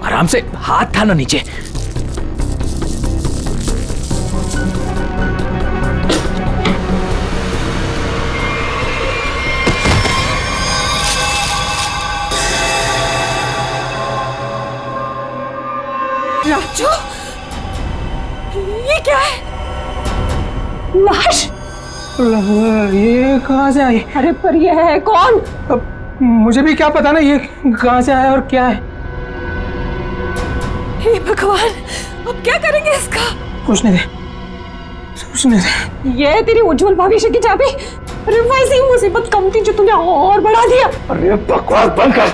Speaker 1: आराम से। हाथ था ना नीचे।
Speaker 15: राजू, ये क्या है? लाश?
Speaker 11: ये कहाँ से आई?
Speaker 15: अरे पर ये है कौन?
Speaker 11: अब मुझे भी क्या पता ना ये कहाँ से आया और क्या है।
Speaker 15: हे भगवान, अब क्या करेंगे इसका?
Speaker 11: पूछने दे।
Speaker 15: ये है तेरी उज्जवल भविष्य की चाबी। अरे वैसे ही मुसीबत कम थी जो तूने और बढ़ा दिया।
Speaker 11: अरे बकवास बंद कर।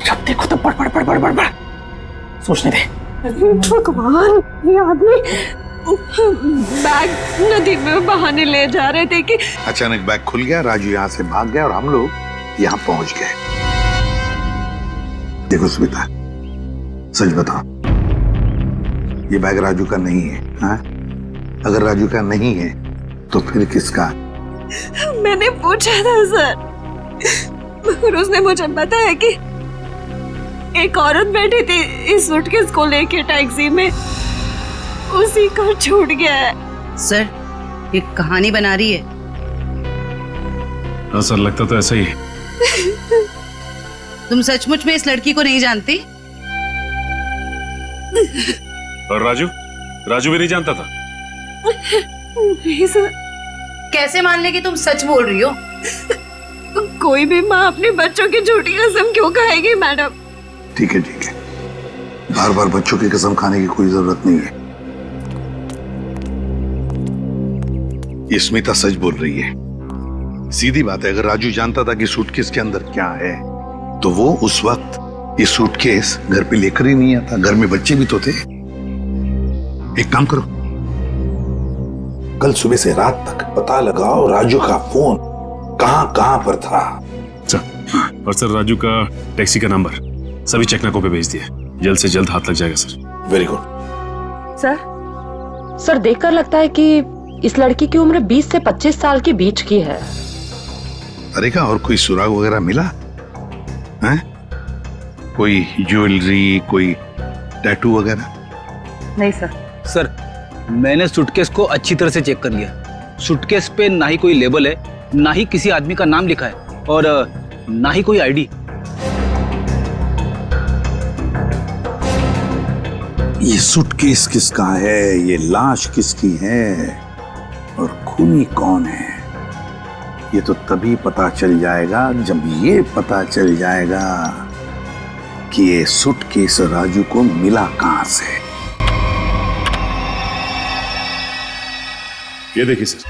Speaker 1: जब देखो तो बड़। सोचने दे।
Speaker 7: भगवान, ये आदमी बैग नदी में बहाने ले जा रहे थे कि
Speaker 13: अचानक बैग खुल गया, राजू यहाँ से भाग गया और हम लोग यहाँ पहुंच गए। देखो स्मिता, सच बताओ, ये बैग राजू का नहीं है? हाँ? अगर राजू का नहीं है तो फिर किसका?
Speaker 7: मैंने पूछा था सर, और उसने मुझे बताया कि एक औरत बैठी थी इस सूटकेस को लेके टैक्सी में, उसी को छूट गया है।
Speaker 6: सर, ये कहानी बना रही है।
Speaker 16: हाँ सर, लगता तो ऐसा ही है।
Speaker 6: तुम सचमुच में इस लड़की को नहीं जानती?
Speaker 16: और राजू भी नहीं जानता था?
Speaker 7: नहीं सर।
Speaker 6: कैसे मान ले कि तुम सच बोल रही हो?
Speaker 7: कोई भी माँ अपने बच्चों की झूठी कसम क्यों खाएगी मैडम?
Speaker 13: ठीक है, बार बार बच्चों की कसम खाने की कोई जरूरत नहीं है। ये स्मिता सच बोल रही है। सीधी बात है, अगर राजू जानता था कि सूटकेस के अंदर क्या है तो वो उस वक्त ये सूटकेस घर पे लेकर ही नहीं आता। घर में बच्चे भी तो थे। एक काम करो, कल सुबह से रात तक पता लगाओ राजू का फोन कहां पर था।
Speaker 16: और सर, राजू का टैक्सी का नंबर सभी चेकनाकों पे भेज दिया। जल्द से जल्द हाथ लग जाएगा सर।
Speaker 13: Very good.
Speaker 17: सर देखकर लगता है कि इस लड़की की उम्र 20 से 25 साल के बीच की है।
Speaker 13: अरे क्या और कोई सुराग वगैरह मिला है? कोई ज्वेलरी, कोई टैटू वगैरह?
Speaker 6: नहीं सर।
Speaker 9: सर, मैंने सूटकेस को अच्छी तरह से चेक कर लिया। सूटकेस पे ना ही कोई लेबल है, ना ही किसी आदमी का नाम लिखा है और ना ही कोई आईडी।
Speaker 13: ये सूटकेस किसका है, ये लाश किसकी है और खूनी कौन है, ये तो तभी पता चल जाएगा जब ये पता चल जाएगा कि ये सूटकेस राजू को मिला कहां से।
Speaker 16: ये देखिए सर,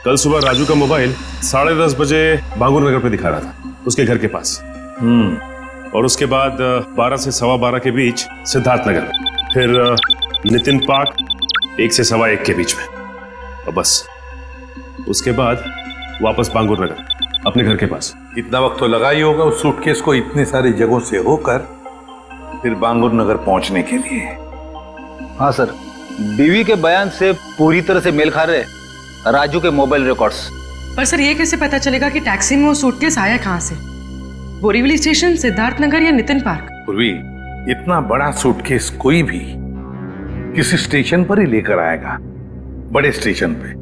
Speaker 16: कल सुबह राजू का मोबाइल 10:30 बजे बांगुर नगर पे दिखा रहा था, उसके घर के पास। और उसके बाद 12 से 12:15 के बीच सिद्धार्थ नगर, फिर नितिन पार्क 1 से 1:15 के बीच में, और बस उसके बाद वापस बांगुर नगर अपने घर के पास।
Speaker 13: इतना वक्त तो लगा ही होगा उस सूटकेस को इतने सारी जगहों से होकर फिर बांगुर नगर पहुंचने के लिए।
Speaker 9: हाँ सर, बीवी के बयान से पूरी तरह से मेल खा रहे राजू के मोबाइल रिकॉर्ड्स।
Speaker 18: पर सर, ये कैसे पता चलेगा कि टैक्सी में वो सूटकेस आया कहाँ से? बोरीवली स्टेशन, सिद्धार्थ नगर या नितिन पार्क?
Speaker 13: पूर्वी, इतना बड़ा सूटकेस कोई भी किसी स्टेशन पर ही लेकर आएगा, बड़े स्टेशन पे।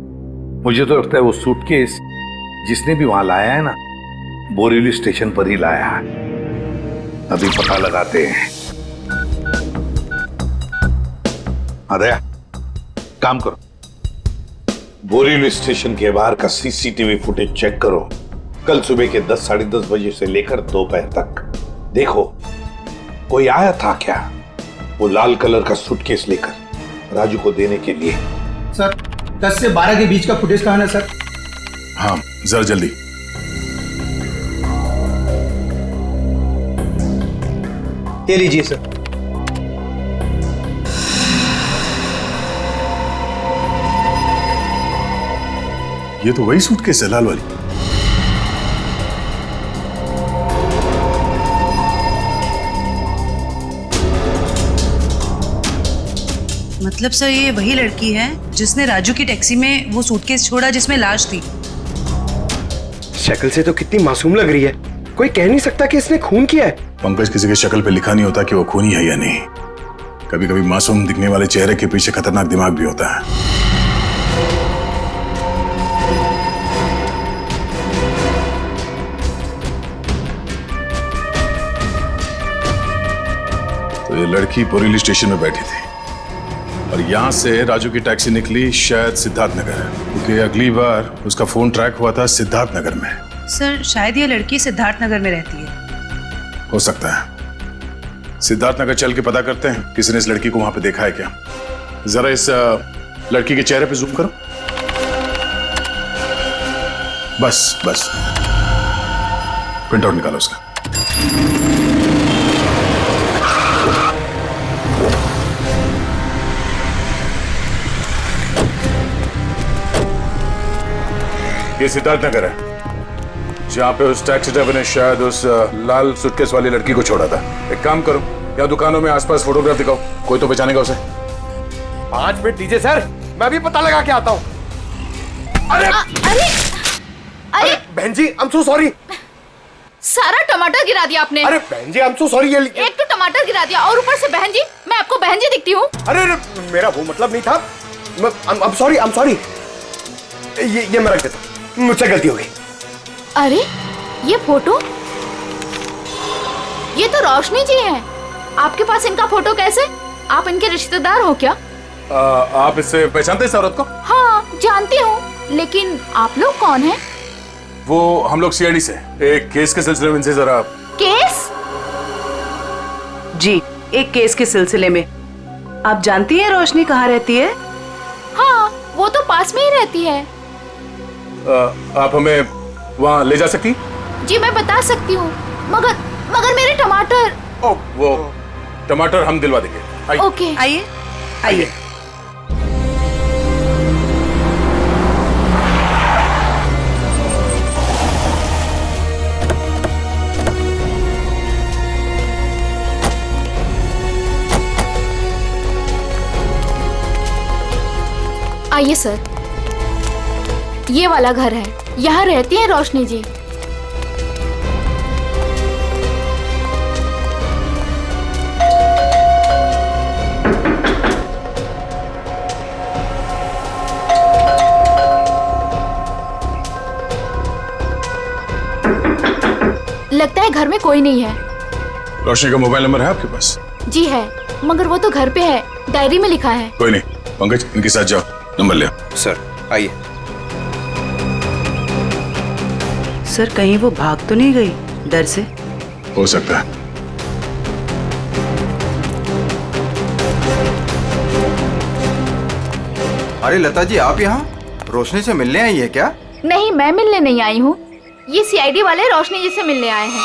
Speaker 13: मुझे तो लगता है वो सूटकेस जिसने भी वहां लाया है ना, बोरीवली स्टेशन पर ही लाया है। अभी पता लगाते हैं। दया, काम करो, बोरीवली स्टेशन के बाहर का सीसीटीवी फुटेज चेक करो। कल सुबह के 10 साढ़े 10 बजे से लेकर दोपहर तक देखो कोई आया था क्या वो लाल कलर का सूटकेस लेकर राजू को देने के लिए।
Speaker 11: सर 10 से 12 के बीच का फुटेज कहाँ है सर?
Speaker 16: हाँ जरा जल्दी।
Speaker 11: ये लीजिए सर।
Speaker 16: ये तो वही सूटकेस है, लाल वाली।
Speaker 6: मतलब सर ये वही लड़की है जिसने राजू की टैक्सी में वो सूटकेस छोड़ा जिसमें लाश थी।
Speaker 10: शक्ल से तो कितनी मासूम लग रही है, कोई कह नहीं सकता कि इसने खून किया है।
Speaker 16: पंकज, किसी की शक्ल पे लिखा नहीं होता कि वो खूनी है या नहीं। कभी कभी मासूम दिखने वाले चेहरे के पीछे खतरनाक दिमाग भी होता है। तो ये लड़की बोरीवली स्टेशन में बैठी थी और यहाँ से राजू की टैक्सी निकली शायद सिद्धार्थ नगर, क्योंकि अगली बार उसका फोन ट्रैक हुआ था सिद्धार्थ नगर में।
Speaker 6: सर शायद ये लड़की सिद्धार्थ नगर में रहती है।
Speaker 16: हो सकता है। सिद्धार्थ नगर चल के पता करते हैं किसी ने इस लड़की को वहां पे देखा है क्या। जरा इस लड़की के चेहरे पे जूम करो। बस बस, प्रिंट आउट निकालो उसका। ये सिद्धार्थ नगर है जहाँ पे उस टैक्सी ड्राइवर ने शायद उस लाल सूटकेस वाली लड़की को छोड़ा था। एक काम करो, या दुकानों में आसपास फोटोग्राफ दिखाओ, कोई तो पहचानेगा उसे।
Speaker 10: 5 मिनट दीजिए सर, मैं भी पता लगा के आता हूँ। अरे
Speaker 19: अरे
Speaker 10: अरे बहन जी, आई एम सो सॉरी।
Speaker 19: सारा टमाटर गिरा दिया आपने।
Speaker 10: अरे बहन जी, आई एम सो सॉरी।
Speaker 19: एक तो टमाटर गिरा दिया और ऊपर से बहन जी, मैं आपको बहन जी दिखती हूँ?
Speaker 10: अरे मेरा वो मतलब नहीं था। I am sorry. ये मैं रख देता, मुझसे गलती हो गई।
Speaker 19: अरे ये फोटो, ये तो रोशनी जी हैं। आपके पास इनका फोटो कैसे? आप इनके रिश्तेदार हो क्या?
Speaker 16: आप इससे पहचानते हैं इस औरत को?
Speaker 19: हाँ जानती हूँ, लेकिन आप लोग कौन हैं?
Speaker 16: वो हम लोग सीआईडी से एक केस के सिलसिले में इनसे जरा।
Speaker 6: केस? जी, एक केस के सिलसिले में। आप जानती हैं रोशनी कहाँ रहती है?
Speaker 19: हाँ, वो तो पास में ही रहती है।
Speaker 16: आप हमें वहाँ ले जा सकती?
Speaker 19: जी मैं बता सकती हूँ, मगर मेरे टमाटर।
Speaker 16: वो टमाटर हम दिलवा देंगे।
Speaker 19: ओके
Speaker 6: आइए आइए।
Speaker 19: आइए सर, ये वाला घर है, यहाँ रहती है रोशनी जी। लगता है घर में कोई नहीं है।
Speaker 16: रोशनी का मोबाइल नंबर है आपके पास?
Speaker 19: जी है, मगर वो तो घर पे है, डायरी में लिखा है।
Speaker 16: कोई नहीं, पंकज इनके साथ जाओ, नंबर ले आओ।
Speaker 3: सर आइए।
Speaker 6: सर कहीं वो भाग तो नहीं गई डर से?
Speaker 16: हो सकता है।
Speaker 3: अरे लता जी, आप यहाँ रोशनी से मिलने आई है क्या?
Speaker 19: नहीं, मैं मिलने नहीं आई हूँ, ये सीआईडी वाले रोशनी जी से मिलने आए हैं।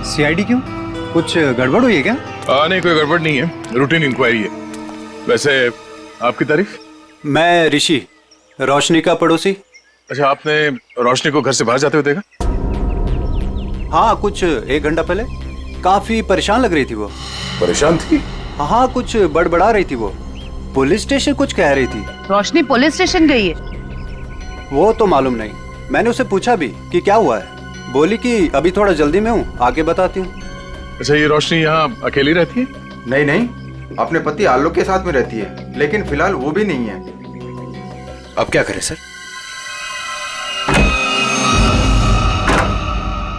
Speaker 11: सीआईडी क्यों? कुछ गड़बड़ हुई है क्या?
Speaker 16: नहीं, कोई गड़बड़ नहीं है, रूटीन इंक्वायरी है। वैसे आपकी तारीफ?
Speaker 11: मैं ऋषि, रोशनी का पड़ोसी।
Speaker 16: अच्छा, आपने रोशनी को घर से बाहर जाते हुए देखा?
Speaker 11: हाँ, कुछ 1 घंटा पहले। काफी परेशान लग रही थी वो।
Speaker 16: परेशान थी?
Speaker 11: हाँ, कुछ बड़बड़ा रही थी वो। पुलिस स्टेशन कुछ कह रही थी।
Speaker 6: रोशनी पुलिस स्टेशन गई है?
Speaker 11: वो तो मालूम नहीं, मैंने उससे पूछा भी कि क्या हुआ है। बोली कि अभी थोड़ा जल्दी में हूँ, आके बताती हूँ।
Speaker 16: अच्छा, ये रोशनी यहाँ अकेली रहती है?
Speaker 3: नहीं नहीं, अपने पति आलोक के साथ में रहती है, लेकिन फिलहाल वो भी नहीं है।
Speaker 11: अब क्या करें सर?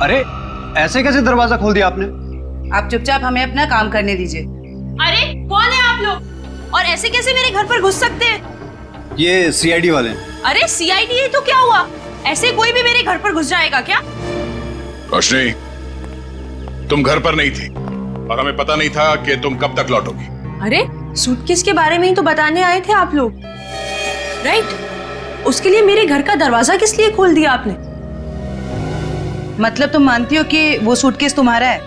Speaker 11: अरे ऐसे कैसे दरवाजा खोल दिया आपने?
Speaker 6: आप चुपचाप हमें अपना काम करने दीजिए।
Speaker 7: अरे कौन है आप लोग और ऐसे कैसे मेरे घर पर घुस सकते हैं?
Speaker 20: ये सीआईडी वाले हैं।
Speaker 7: अरे सीआईडी है तो क्या हुआ? ऐसे कोई भी मेरे घर पर घुस जाएगा क्या?
Speaker 5: रोशनी, तुम घर पर नहीं थी और हमें पता नहीं था कि तुम कब तक लौटोगी।
Speaker 7: अरे सूटकेस के बारे में ही तो बताने आए थे आप लोग, राइट? उसके लिए मेरे घर का दरवाजा किस लिए खोल दिया आपने?
Speaker 6: मतलब तुम मानती हो कि वो सूटकेस तुम्हारा है?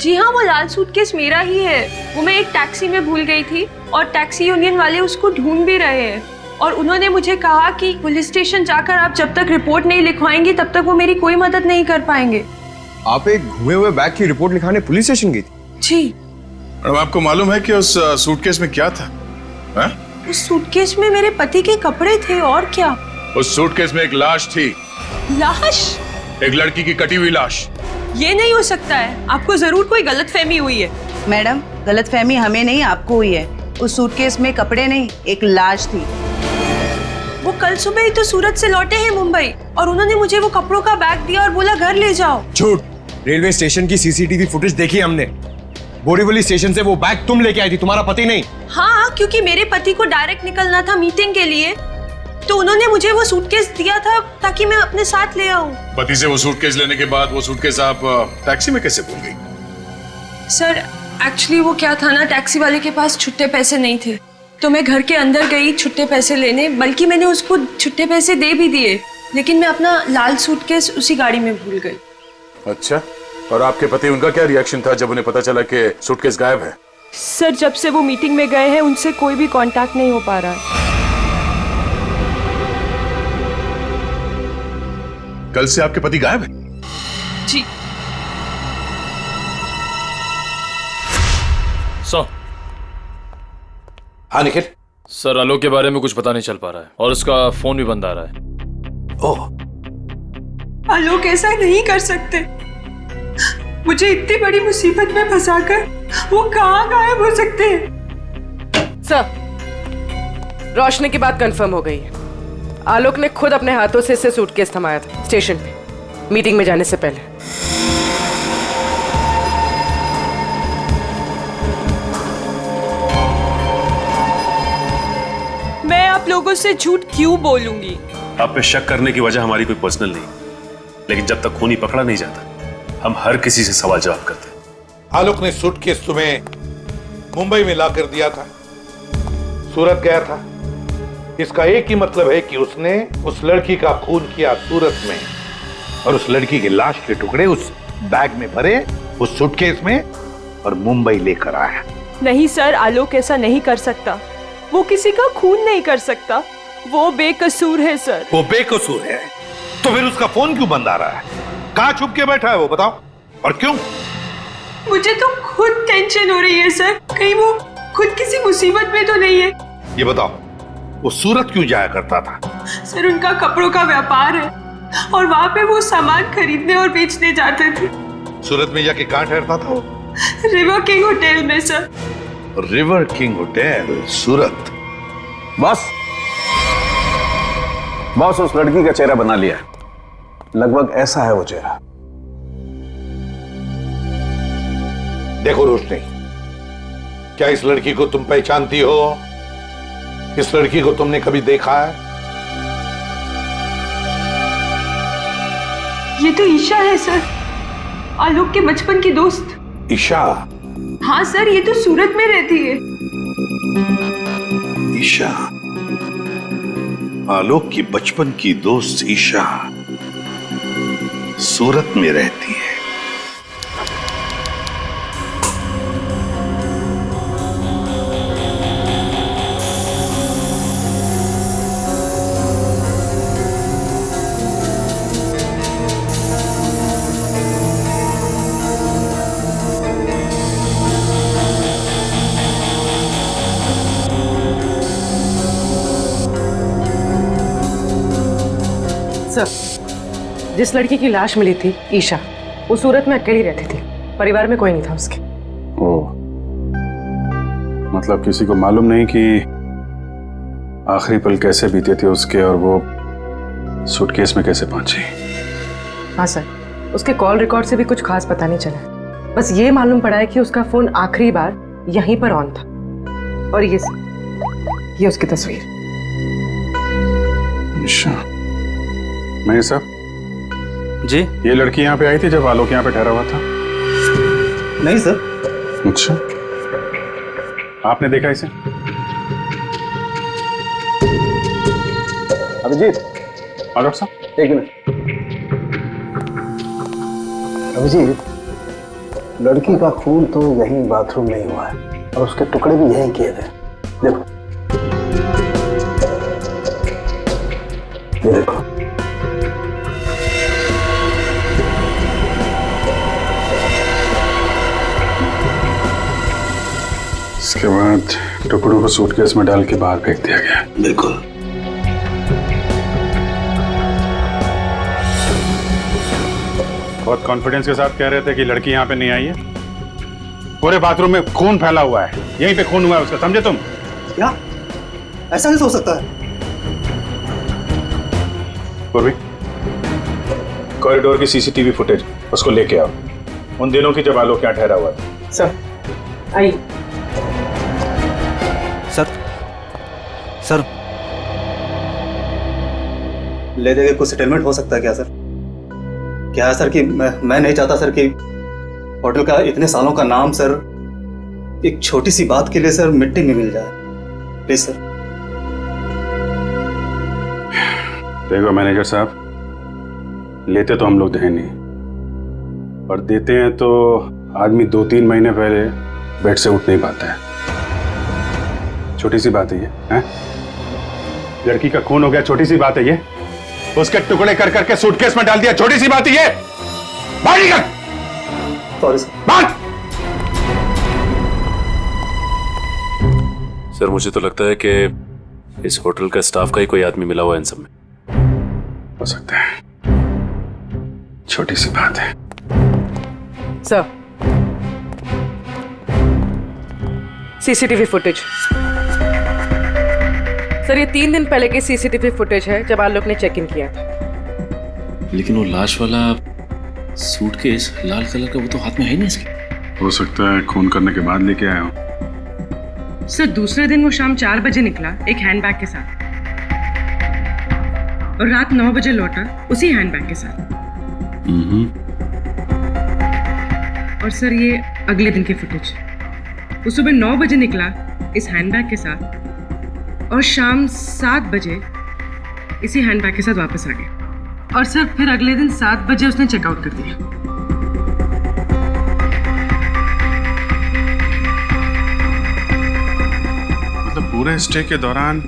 Speaker 7: जी हाँ, वो लाल सूटकेस मेरा ही है। वो मैं एक टैक्सी में भूल गई थी और टैक्सी यूनियन वाले उसको ढूंढ भी रहे हैं और उन्होंने मुझे कहा कि पुलिस स्टेशन जाकर आप जब तक रिपोर्ट नहीं लिखवाएंगी तब तक वो मेरी कोई मदद नहीं कर पाएंगे।
Speaker 20: आप एक घुमे हुए बैग की रिपोर्ट लिखाने पुलिस स्टेशन गई थी?
Speaker 7: जी।
Speaker 5: अब आपको मालूम है कि उस सूटकेस में क्या था? है?
Speaker 7: उस सूटकेस में मेरे पति के कपड़े थे और क्या।
Speaker 5: उस सूटकेस में एक लाश थी।
Speaker 7: लाश?
Speaker 5: एक लड़की की कटी हुई लाश।
Speaker 7: ये नहीं हो सकता है, आपको जरूर कोई गलतफहमी हुई है।
Speaker 6: मैडम, गलतफहमी हमें नहीं आपको हुई है। उस सूटकेस में कपड़े नहीं, एक लाश थी।
Speaker 7: वो कल सुबह ही तो सूरत से लौटे हैं मुंबई और उन्होंने मुझे वो कपड़ों का बैग दिया और बोला घर ले जाओ।
Speaker 20: झूठ। रेलवे स्टेशन की सीसीटीवी फुटेज देखी हमने। बोरीवली स्टेशन से वो बैग तुम लेके आई थी, तुम्हारा पति नहीं।
Speaker 7: हाँ, क्योंकि मेरे पति को डायरेक्ट निकलना था मीटिंग के लिए, तो उन्होंने मुझे वो सूटकेस दिया था ताकि मैं अपने साथ ले आऊं।
Speaker 5: पति से वो सूटकेस लेने के बाद वो सूटकेस आप टैक्सी में कैसे भूल गई?
Speaker 7: सर, एक्चुअली वो क्या था ना, टैक्सी वाले के पास छुट्टे पैसे नहीं थे तो मैं घर के अंदर गई छुट्टे पैसे लेने, बल्कि मैंने उसको छुट्टे पैसे दे भी दिए, लेकिन मैं अपना लाल सूटकेस उसी गाड़ी में भूल गई।
Speaker 5: अच्छा, और आपके पति, उनका क्या रिएक्शन था जब उन्हें पता चला कि सूटकेस गायब है?
Speaker 7: सर, जब से वो मीटिंग में गए हैं उनसे कोई भी कांटेक्ट नहीं हो पा रहा है।
Speaker 5: कल से आपके पति गायब है?
Speaker 7: जी।
Speaker 13: हाँ निखिल।
Speaker 2: सर, आलोक के बारे में कुछ पता नहीं चल पा रहा है और उसका फोन भी बंद आ रहा है।
Speaker 13: ओह,
Speaker 7: आलोक ऐसा नहीं कर सकते। मुझे इतनी बड़ी मुसीबत में फंसाकर वो कहाँ गायब हो सकते हैं?
Speaker 18: सर, रोशनी की बात कंफर्म हो गई है। आलोक ने खुद अपने हाथों से इसे सूटकेस थमाया था स्टेशन पे, मीटिंग में जाने से पहले।
Speaker 7: मैं आप लोगों से झूठ क्यों बोलूंगी?
Speaker 16: आप पे शक करने की वजह हमारी कोई पर्सनल नहीं, लेकिन जब तक खूनी पकड़ा नहीं जाता हम हर किसी से सवाल जवाब करते हैं।
Speaker 13: आलोक ने सूटकेस तुम्हें मुंबई में लाकर दिया था, सूरत गया था। इसका एक ही मतलब है कि उसने उस लड़की का खून किया सूरत में और उस लड़की की लाश के टुकड़े उस बैग में भरे, उस सूटकेस में, और मुंबई लेकर आया।
Speaker 7: नहीं सर, आलोक ऐसा नहीं कर सकता। वो किसी का खून नहीं कर सकता। वो बेकसूर है सर।
Speaker 13: वो बेकसूर है तो फिर उसका फोन क्यों बंद आ रहा है? कहाँ छुप के बैठा है वो, बताओ, और क्यों?
Speaker 7: मुझे तो खुद टेंशन हो रही है सर, कहीं वो खुद किसी मुसीबत में तो नहीं है।
Speaker 13: ये बताओ, वो सूरत क्यों जाया करता था?
Speaker 7: सर, उनका कपड़ों का व्यापार है और वहाँ पे वो सामान खरीदने और बेचने जाते थे।
Speaker 13: सूरत में जाके कहाँ ठहरता था वो?
Speaker 7: रिवर किंग होटल में सर।
Speaker 13: रिवर किंग होटल, सूरत।
Speaker 21: बॉस उस लड़की का चेहरा बना लिया, लगभग ऐसा है वो चेहरा।
Speaker 13: देखो रोशनी, क्या इस लड़की को तुम पहचानती हो? इस लड़की को तुमने कभी देखा है?
Speaker 7: ये तो ईशा है सर, आलोक के बचपन की दोस्त।
Speaker 13: ईशा?
Speaker 7: हाँ सर, ये तो सूरत में रहती है।
Speaker 13: ईशा, आलोक की बचपन की दोस्त ईशा सूरत में रहती है।
Speaker 18: सर, जिस लड़की की लाश मिली थी, ईशा, वो सूरत में अकेली रहती थी, परिवार में कोई नहीं था उसके।
Speaker 21: ओह, मतलब किसी को मालूम नहीं कि आखिरी पल कैसे बीते थे उसके और वो सूटकेस में कैसे पहुंची।
Speaker 18: हाँ सर, उसके कॉल रिकॉर्ड से भी कुछ खास पता नहीं चला। बस ये मालूम पड़ा है कि उसका फोन आखिरी बार यहीं पर ऑन था। और ये उसकी तस्वीर।
Speaker 21: ईशा। मैं साहब
Speaker 11: जी,
Speaker 21: ये लड़की यहाँ पे आई थी जब आलोक यहाँ पे ठहरा हुआ था?
Speaker 11: नहीं सर।
Speaker 21: अच्छा, आपने देखा इसे?
Speaker 11: अभिजीत,
Speaker 21: हाँ डॉक्टर साहब,
Speaker 11: एक मिनट। अभिजीत, लड़की का खून तो यहीं बाथरूम में ही हुआ है और उसके टुकड़े भी यहीं किए थे। देखो, ये देखो।
Speaker 21: इसके बाद टुकड़ों को सूटकेस में डाल के बाहर फेंक दिया गया।
Speaker 11: बिल्कुल।
Speaker 21: बहुत कॉन्फिडेंस के साथ कह रहे थे कि लड़की यहाँ पे नहीं आई है। पूरे बाथरूम में खून फैला हुआ है, यहीं पे खून हुआ है उसका, समझे तुम?
Speaker 11: क्या? ऐसा नहीं हो सकता है।
Speaker 21: पूर्वी, कॉरिडोर की सीसीटीवी फुटेज उसको लेके आओ, उन दिनों की जब आलोक यहाँ ठहरा हुआ था।
Speaker 11: सर, आई। सर, ले देके कुछ सेटलमेंट हो सकता है क्या सर? क्या है सर कि मैं नहीं चाहता सर कि होटल का इतने सालों का नाम सर एक छोटी सी बात के लिए सर मिट्टी में मिल जाए। Please sir.
Speaker 21: देखो मैनेजर साहब, लेते तो हम लोग हैं नहीं, और देते हैं तो आदमी 2-3 महीने पहले बेड से उठ नहीं पाता है। छोटी सी बात है ये, हैं? लड़की का खून हो गया, छोटी सी बात है ये? उसके टुकड़े कर करके सूटकेस में डाल दिया, छोटी सी बात है ये? बाहर निकल।
Speaker 11: Sorry sir.
Speaker 21: बात।
Speaker 16: सर मुझे तो लगता है कि इस होटल का स्टाफ का ही कोई आदमी मिला हुआ है इन सब में।
Speaker 21: हो सकता है, छोटी सी बात है।
Speaker 18: Sir, CCTV footage. सर, ये 3 दिन पहले की सीसीटीवी फुटेज है जब आलोक ने चेक इन किया था।
Speaker 16: लेकिन वो लाश वाला सूटकेस लाल कलर का, वो तो हाथ में है नहीं इसके।
Speaker 21: हो सकता है खून करने के बाद लेके आया हो।
Speaker 18: सर, दूसरे दिन वो शाम 4 बजे निकला एक हैंडबैग के साथ, और रात 9 बजे लौटा उसी हैंडबैग के साथ। और सर, ये अगले दिन की फुटेज। वो सुबह 9 बजे निकला इस हैंडबैग के साथ और शाम 7 बजे इसी हैंडबैग के साथ वापस आ गया। और सर, फिर अगले दिन 7 बजे उसने चेकआउट कर दिया।
Speaker 21: मतलब पूरे स्टे के दौरान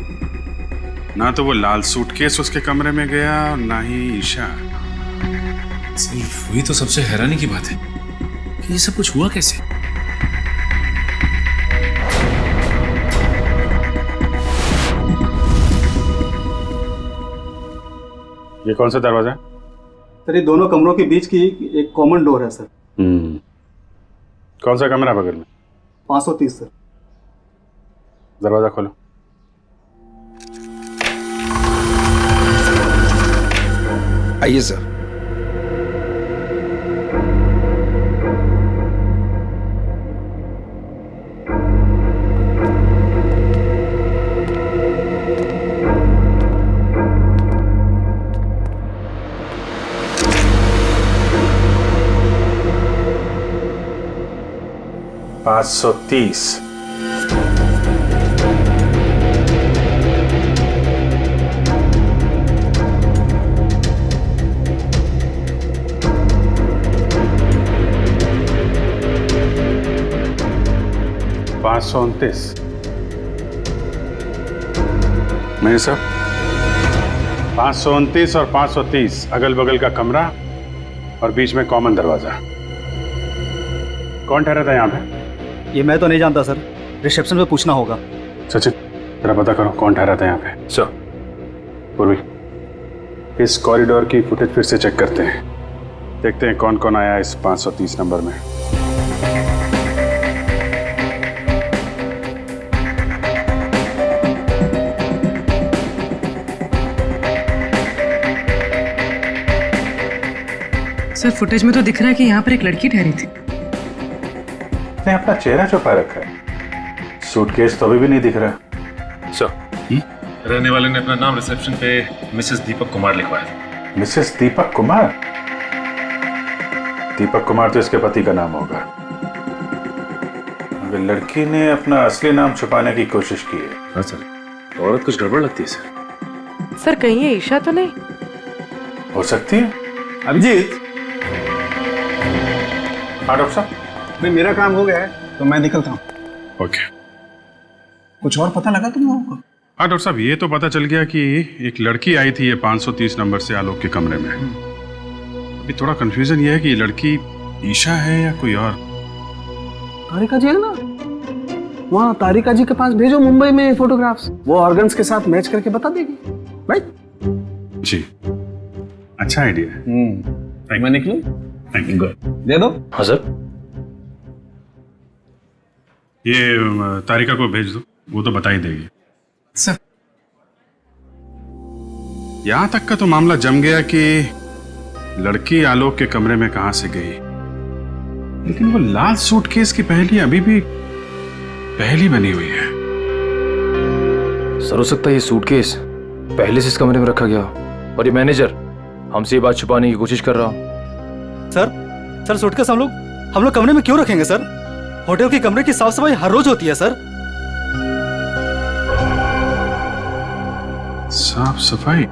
Speaker 21: ना तो वो लाल सूटकेस उसके कमरे में गया और ना ही ईशा।
Speaker 16: सिर्फ वही तो सबसे हैरानी की बात है कि ये सब कुछ हुआ कैसे।
Speaker 21: ये कौन सा दरवाजा है?
Speaker 11: सर, ये दोनों कमरों के बीच की एक कॉमन डोर है सर।
Speaker 21: कौन सा कमरा बगल में?
Speaker 11: 530 सर।
Speaker 21: दरवाजा खोलो।
Speaker 20: आइए सर।
Speaker 21: पाँच 530। मेरे साहब, 529 और 530 अगल बगल का कमरा और बीच में कॉमन दरवाजा। कौन ठहरा था यहाँ पे?
Speaker 11: ये मैं तो नहीं जानता सर, रिसेप्शन पे पूछना होगा।
Speaker 21: सचिन, जरा पता करो कौन ठहरा था यहाँ पे। सर। पूर्वी, इस कॉरिडोर की फुटेज फिर से चेक करते हैं, देखते हैं कौन कौन आया इस 530 नंबर में।
Speaker 18: सर, फुटेज में तो दिख रहा है कि यहाँ पर एक लड़की ठहरी थी।
Speaker 21: ने अपना चेहरा छुपा रखा है, सूटकेस तो अभी भी नहीं दिख रहा। सर,
Speaker 16: रहने वाले ने अपना नाम रिसेप्शन पे मिसेस दीपक कुमार लिखवाया था।
Speaker 21: मिसेस दीपक कुमार? दीपक कुमार तो इसके पति का नाम होगा। मगर लड़की ने अपना असली नाम छुपाने की कोशिश की है।
Speaker 16: हाँ सर, औरत कुछ गड़बड़ लगती है सर।
Speaker 18: सर कहीं ये ईशा तो नहीं?
Speaker 21: हो सकती है।
Speaker 11: अभिजीत,
Speaker 21: हाँ डॉक्टर साहब।
Speaker 11: भाई मेरा काम हो गया है तो मैं निकलता हूँ।
Speaker 21: ओके।
Speaker 11: कुछ और पता लगा तुम लोगों को?
Speaker 21: हाँ डॉक्टर साहब, ये तो पता चल गया कि एक लड़की आई थी ये 530 नंबर से आलोक के कमरे में। अभी थोड़ा कंफ्यूजन ये है कि ये लड़की ईशा है या कोई और।
Speaker 11: तारिका जी है ना, वहाँ तारिका जी के पास भेजो मुंबई में फोटोग्राफ्स, वो ऑर्गन्स के साथ मैच करके बता देगी। राइट?
Speaker 21: जी, अच्छा आइडिया है।
Speaker 11: मैं निकलूं?
Speaker 21: Thank you.
Speaker 11: दे दो।
Speaker 16: हाँ सर।
Speaker 21: ये तारिका को भेज दो, वो तो बता ही देगी।
Speaker 11: सर,
Speaker 21: यहां तक का तो मामला जम गया कि लड़की आलोक के कमरे में कहां से गई, लेकिन वो लाल सूटकेस की पहेली अभी भी पहेली बनी हुई है।
Speaker 12: सर हो सकता है ये सूटकेस पहले से इस कमरे में रखा गया हो और ये मैनेजर हमसे ये बात छुपाने की कोशिश कर रहा हो।
Speaker 22: सर सूटकेस हम लोग कमरे में क्यों रखेंगे सर? होटल के कमरे की साफ सफाई हर रोज होती है सर।
Speaker 21: साफ सफाई?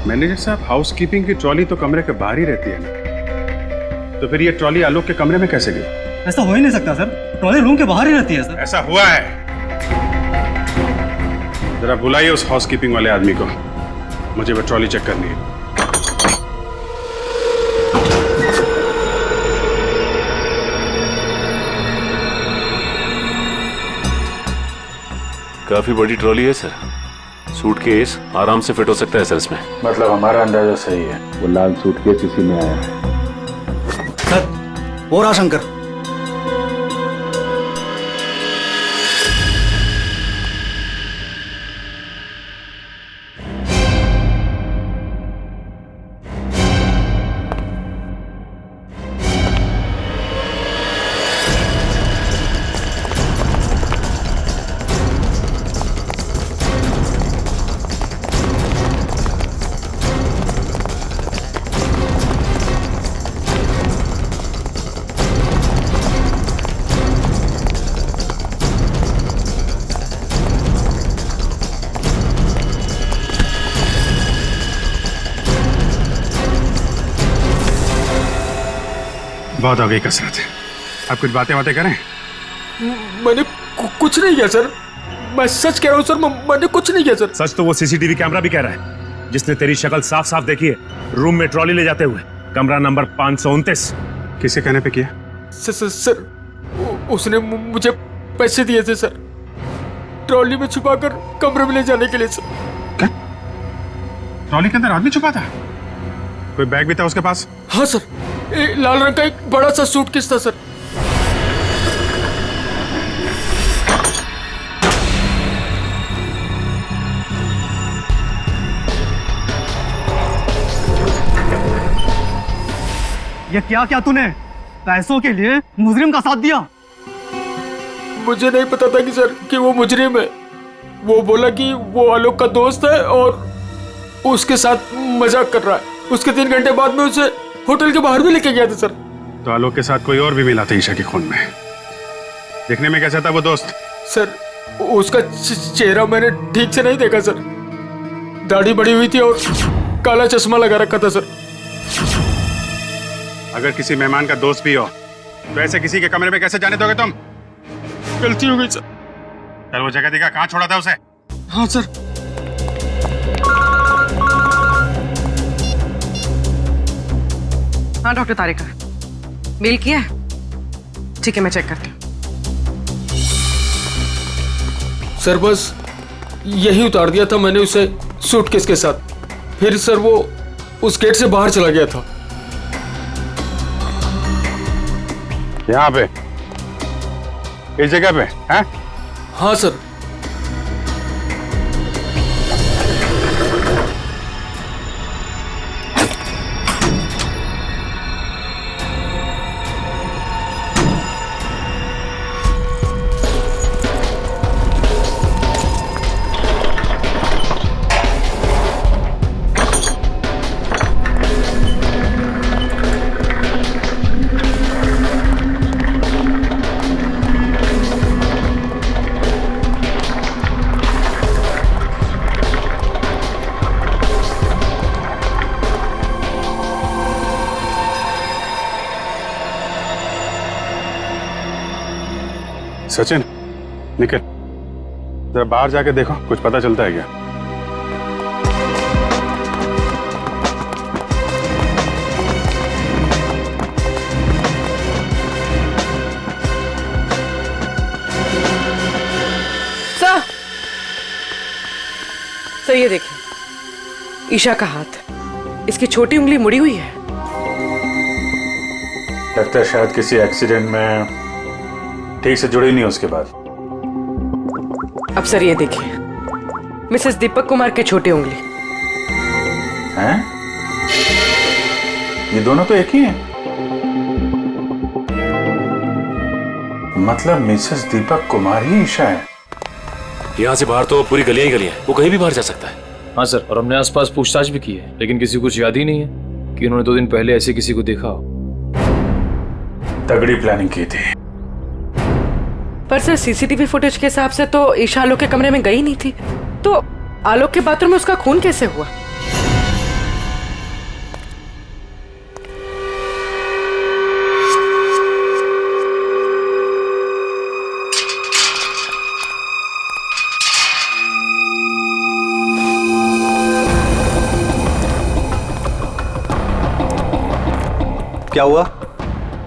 Speaker 21: मैनेजर साहब, हाउसकीपिंग की ट्रॉली तो कमरे के बाहर ही रहती है ना, तो फिर ये ट्रॉली आलोक के कमरे में कैसे गई?
Speaker 22: ऐसा हो ही नहीं सकता सर, ट्रॉली रूम के बाहर ही रहती है सर।
Speaker 21: ऐसा हुआ है। जरा बुलाइए उस हाउसकीपिंग वाले आदमी को, मुझे वो ट्रॉली चेक करनी है।
Speaker 16: काफी बड़ी ट्रॉली है सर, सूटकेस आराम से फिट हो सकता है सर इसमें।
Speaker 21: मतलब हमारा अंदाजा सही है, वो लाल सूटकेस इसी में आया है।
Speaker 22: सर वो रहा शंकर।
Speaker 21: बहुत हो गई कसरत, आप कुछ बातें करें।
Speaker 2: मैंने कुछ नहीं किया सर, मैं सच कह रहा हूँ सर, मैंने कुछ नहीं किया सर।
Speaker 16: सच तो वो सीसीटीवी कैमरा भी कह रहा है, जिसने तेरी शक्ल साफ साफ देखी है रूम में ट्रॉली ले जाते हुए, कमरा नंबर 529।
Speaker 21: किसके कहने पे किया?
Speaker 2: सर उसने मुझे पैसे दिए थे सर, ट्रॉली में छुपाकर कमरे में ले जाने के लिए सर।
Speaker 21: क्या? ट्रॉली के अंदर आदमी छुपा था? कोई बैग भी था उसके पास?
Speaker 2: हाँ सर, लाल रंग का एक बड़ा सा सूटकेस था सर।
Speaker 22: ये क्या क्या तूने पैसों के लिए मुजरिम का साथ दिया?
Speaker 2: मुझे नहीं पता था कि सर कि वो मुजरिम है। वो बोला कि वो आलोक का दोस्त है और उसके साथ मजाक कर रहा है। उसके 3 घंटे बाद में उसे होटल के बाहर भी लेके गया था सर।
Speaker 21: तो आलोक के साथ कोई और भी मिला था ईशा के खून में? देखने में कैसा था वो दोस्त?
Speaker 2: सर उसका चेहरा मैंने ठीक से नहीं देखा सर, दाढ़ी बड़ी हुई थी और काला चश्मा लगा रखा था सर।
Speaker 21: अगर किसी मेहमान का दोस्त भी हो तो ऐसे किसी के कमरे में कैसे जाने दोगे तुम?
Speaker 2: गलती हो गई सर।
Speaker 21: चल वो जगह दिखा, कहाँ छोड़ा था उसे?
Speaker 2: हाँ सर।
Speaker 18: हाँ डॉक्टर तारिका, मेल किया है? ठीक है मैं चेक करती हूँ।
Speaker 2: सर बस यही उतार दिया था मैंने उसे सूटकेस के साथ, फिर सर वो उस गेट से बाहर चला गया था।
Speaker 21: यहाँ पे इस जगह पे? हैं?
Speaker 2: हाँ सर।
Speaker 21: सचिन निकल, जरा बाहर जाके देखो, कुछ पता चलता है क्या?
Speaker 17: सर ये देखिए, ईशा का हाथ, इसकी छोटी उंगली मुड़ी हुई है।
Speaker 21: लगता है शायद किसी एक्सीडेंट में ठीक से जुड़ी नहीं उसके बाद।
Speaker 17: अब सर ये देखिए, मिसेस दीपक कुमार की छोटी उंगली।
Speaker 21: हैं? ये दोनों तो एक ही हैं। मतलब मिसेस दीपक कुमार ही ईशा है।
Speaker 12: यहाँ से बाहर तो पूरी गलियां ही गलियां हैं, वो कहीं भी बाहर जा सकता है। हाँ सर, और हमने आसपास पूछताछ भी की है, लेकिन किसी को कुछ याद ही नहीं है कि उन्होंने 2 दिन पहले ऐसे किसी को देखा हो।
Speaker 21: तगड़ी प्लानिंग की थी।
Speaker 17: पर सर सीसीटीवी फुटेज के हिसाब से तो ईशा आलोक के कमरे में गई नहीं थी, तो आलोक के बाथरूम में उसका खून कैसे हुआ?
Speaker 8: क्या हुआ?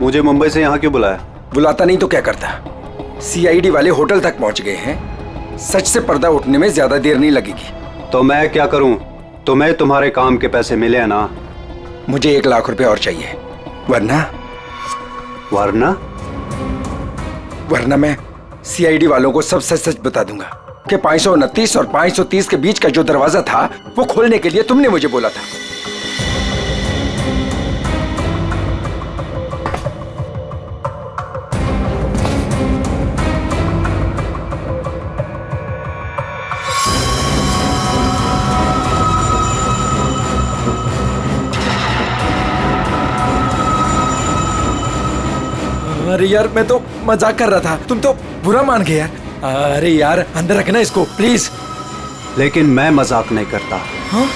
Speaker 8: मुझे मुंबई से यहाँ क्यों बुलाया?
Speaker 14: बुलाता नहीं तो क्या करता? सीआईडी वाले होटल तक पहुंच गए हैं। सच से पर्दा उठने में ज्यादा देर नहीं लगेगी।
Speaker 8: तो मैं क्या करूं? तुम्हें तुम्हारे काम के पैसे मिले हैं ना?
Speaker 14: मुझे 1 लाख रुपए और चाहिए, वरना वरना मैं सीआईडी वालों को सब सच सच बता दूंगा कि 529 और 530 के बीच का जो दरवाजा था वो खोलने के लिए तुमने मुझे बोला था। अरे यार, मैं तो मजाक कर रहा था, तुम तो बुरा मान गए यार। अरे यार, अंदर रखना इसको प्लीज।
Speaker 8: लेकिन मैं मजाक नहीं करता।
Speaker 14: हाँ?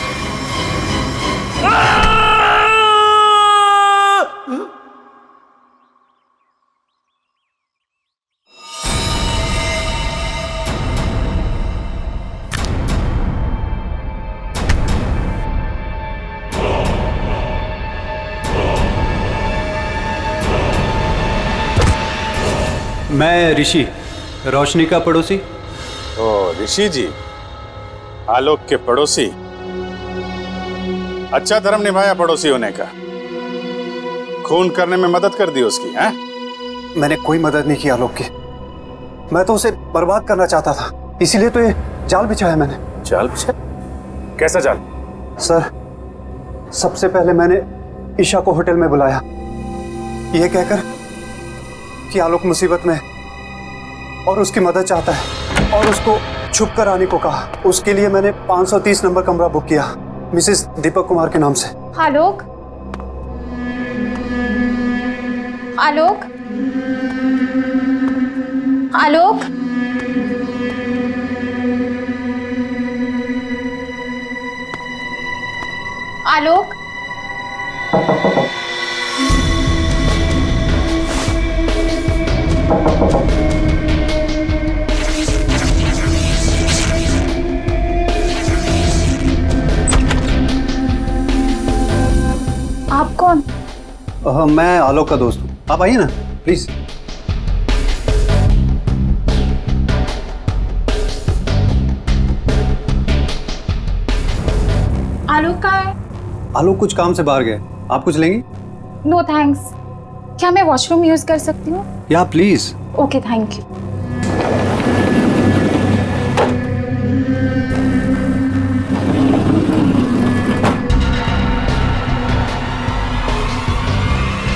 Speaker 8: मैं ऋषि, रोशनी का पड़ोसी।
Speaker 21: ओ ऋषि जी, आलोक के पड़ोसी। अच्छा धर्म निभाया पड़ोसी होने का। खून करने में मदद कर दी उसकी, हैं?
Speaker 8: मैंने कोई मदद नहीं की आलोक की। मैं तो उसे बर्बाद करना चाहता था, इसीलिए तो ये जाल बिछाया मैंने।
Speaker 21: जाल बिछाया? कैसा जाल?
Speaker 8: सर, सबसे पहले मैंने ईशा को होटल में बुलाया, ये कहकर कि आलोक मुसीबत में और उसकी मदद चाहता है, और उसको छुप कर आने को कहा। उसके लिए मैंने 530 नंबर कमरा बुक किया मिसेस दीपक कुमार के नाम से।
Speaker 19: आलोक, आलोक, आलोक, आलोक, आप कौन?
Speaker 8: मैं आलोक का दोस्त हूँ, आप आइए ना प्लीज।
Speaker 19: आलोक कहाँ है?
Speaker 8: आलोक कुछ काम से बाहर गए, आप कुछ लेंगी?
Speaker 19: No thanks. क्या मैं वॉशरूम यूज कर सकती हूँ?
Speaker 8: या प्लीज।
Speaker 19: Okay, thank you.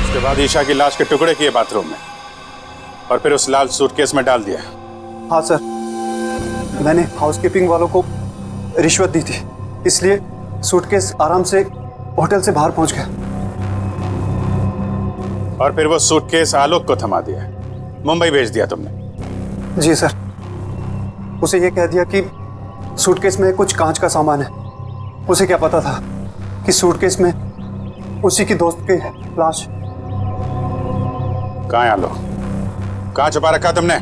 Speaker 21: उसके बाद ईशा की लाश के टुकड़े किए बाथरूम में, और फिर उस लाल सूटकेस में डाल दिया।
Speaker 8: हाँ सर, मैंने हाउसकीपिंग वालों को रिश्वत दी थी, इसलिए सूटकेस आराम से होटल से बाहर पहुंच गया।
Speaker 21: और फिर वो सूटकेस आलोक को थमा दिया, मुंबई भेज दिया तुमने?
Speaker 8: जी सर, उसे ये कह दिया कि सूटकेस में कुछ कांच का सामान है। उसे क्या पता था कि सूटकेस में उसी की दोस्त की लाश।
Speaker 21: कहाँ है आलोक? कहाँ छुपा रखा तुमने?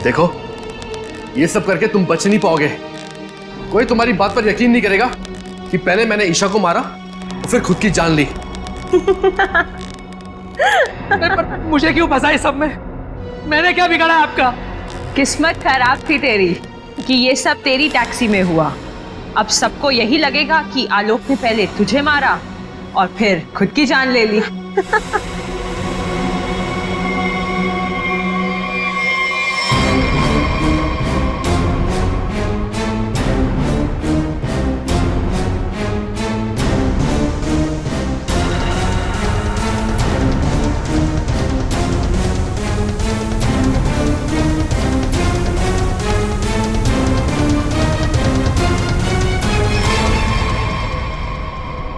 Speaker 20: देखो, ये सब करके तुम बच नहीं पाओगे। कोई तुम्हारी बात पर यकीन नहीं करेगा कि पहले मैंने ईशा को मारा और फिर खुद की जान ली।
Speaker 4: पर मुझे क्यों फंसा इस सब में? मैंने क्या बिगाड़ा आपका?
Speaker 15: किस्मत खराब थी तेरी कि ये सब तेरी टैक्सी में हुआ। अब सबको यही लगेगा कि आलोक ने पहले तुझे मारा और फिर खुद की जान ले ली।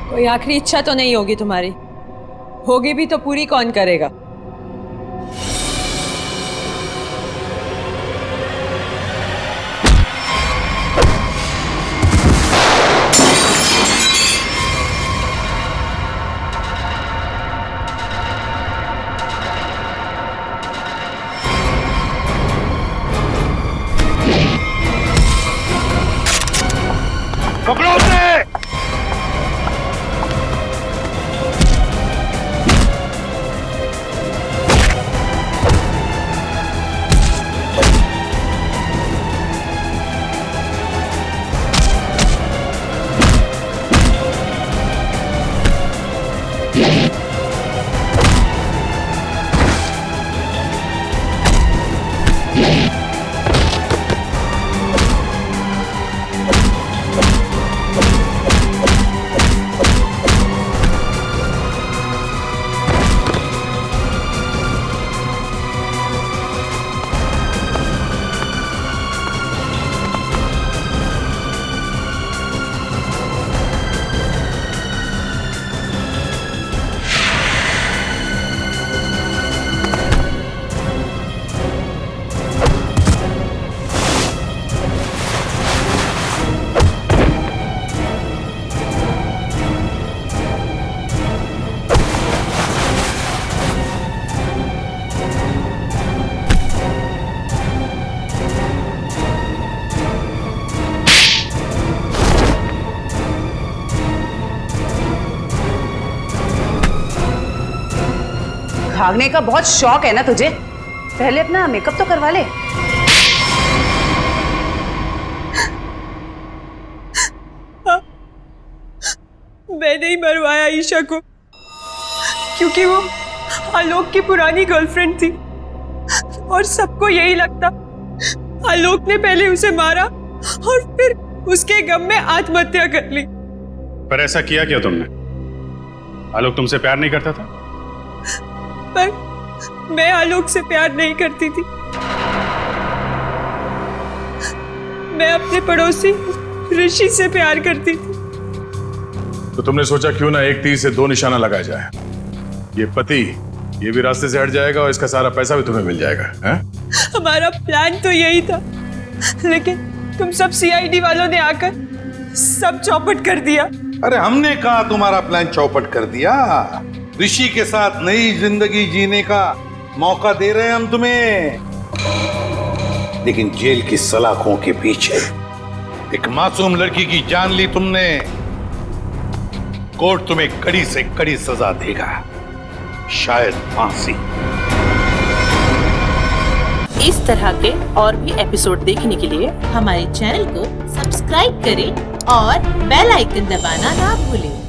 Speaker 15: कोई आखिरी इच्छा तो नहीं होगी तुम्हारी? होगी भी तो पूरी कौन करेगा?
Speaker 13: पकड़ो उसे!
Speaker 6: भागने का बहुत शौक है ना तुझे? पहले अपना मेकअप तो करवा ले।
Speaker 15: मैंने ही मरवाया ईशा को, क्योंकि वो आलोक की पुरानी गर्लफ्रेंड थी और सबको यही लगता आलोक ने पहले उसे मारा और फिर उसके गम में आत्महत्या कर ली।
Speaker 16: पर ऐसा किया क्या तुमने? आलोक तुमसे प्यार नहीं करता था?
Speaker 15: पर मैं आलोक से प्यार नहीं करती थी। मैं अपने पड़ोसी ऋषि से प्यार करती थी।
Speaker 16: तो तुमने सोचा क्यों ना एक तीर से दो निशाना लगाया जाए। ये पति ये भी रास्ते से हट जाएगा और इसका सारा पैसा भी तुम्हें मिल जाएगा। है?
Speaker 15: हमारा प्लान तो यही था, लेकिन तुम सब सीआईडी वालों ने आकर सब चौपट कर दिया।
Speaker 13: अरे हमने कहा तुम्हारा प्लान चौपट कर दिया। ऋषि के साथ नई जिंदगी जीने का मौका दे रहे हैं हम तुम्हें, लेकिन जेल की सलाखों के पीछे एक मासूम लड़की की जान ली तुमने। कोर्ट तुम्हें कड़ी से कड़ी सजा देगा, शायद फांसी।
Speaker 23: इस तरह के और भी एपिसोड देखने के लिए हमारे चैनल को सब्सक्राइब करें और बेल आइकन दबाना ना भूलें।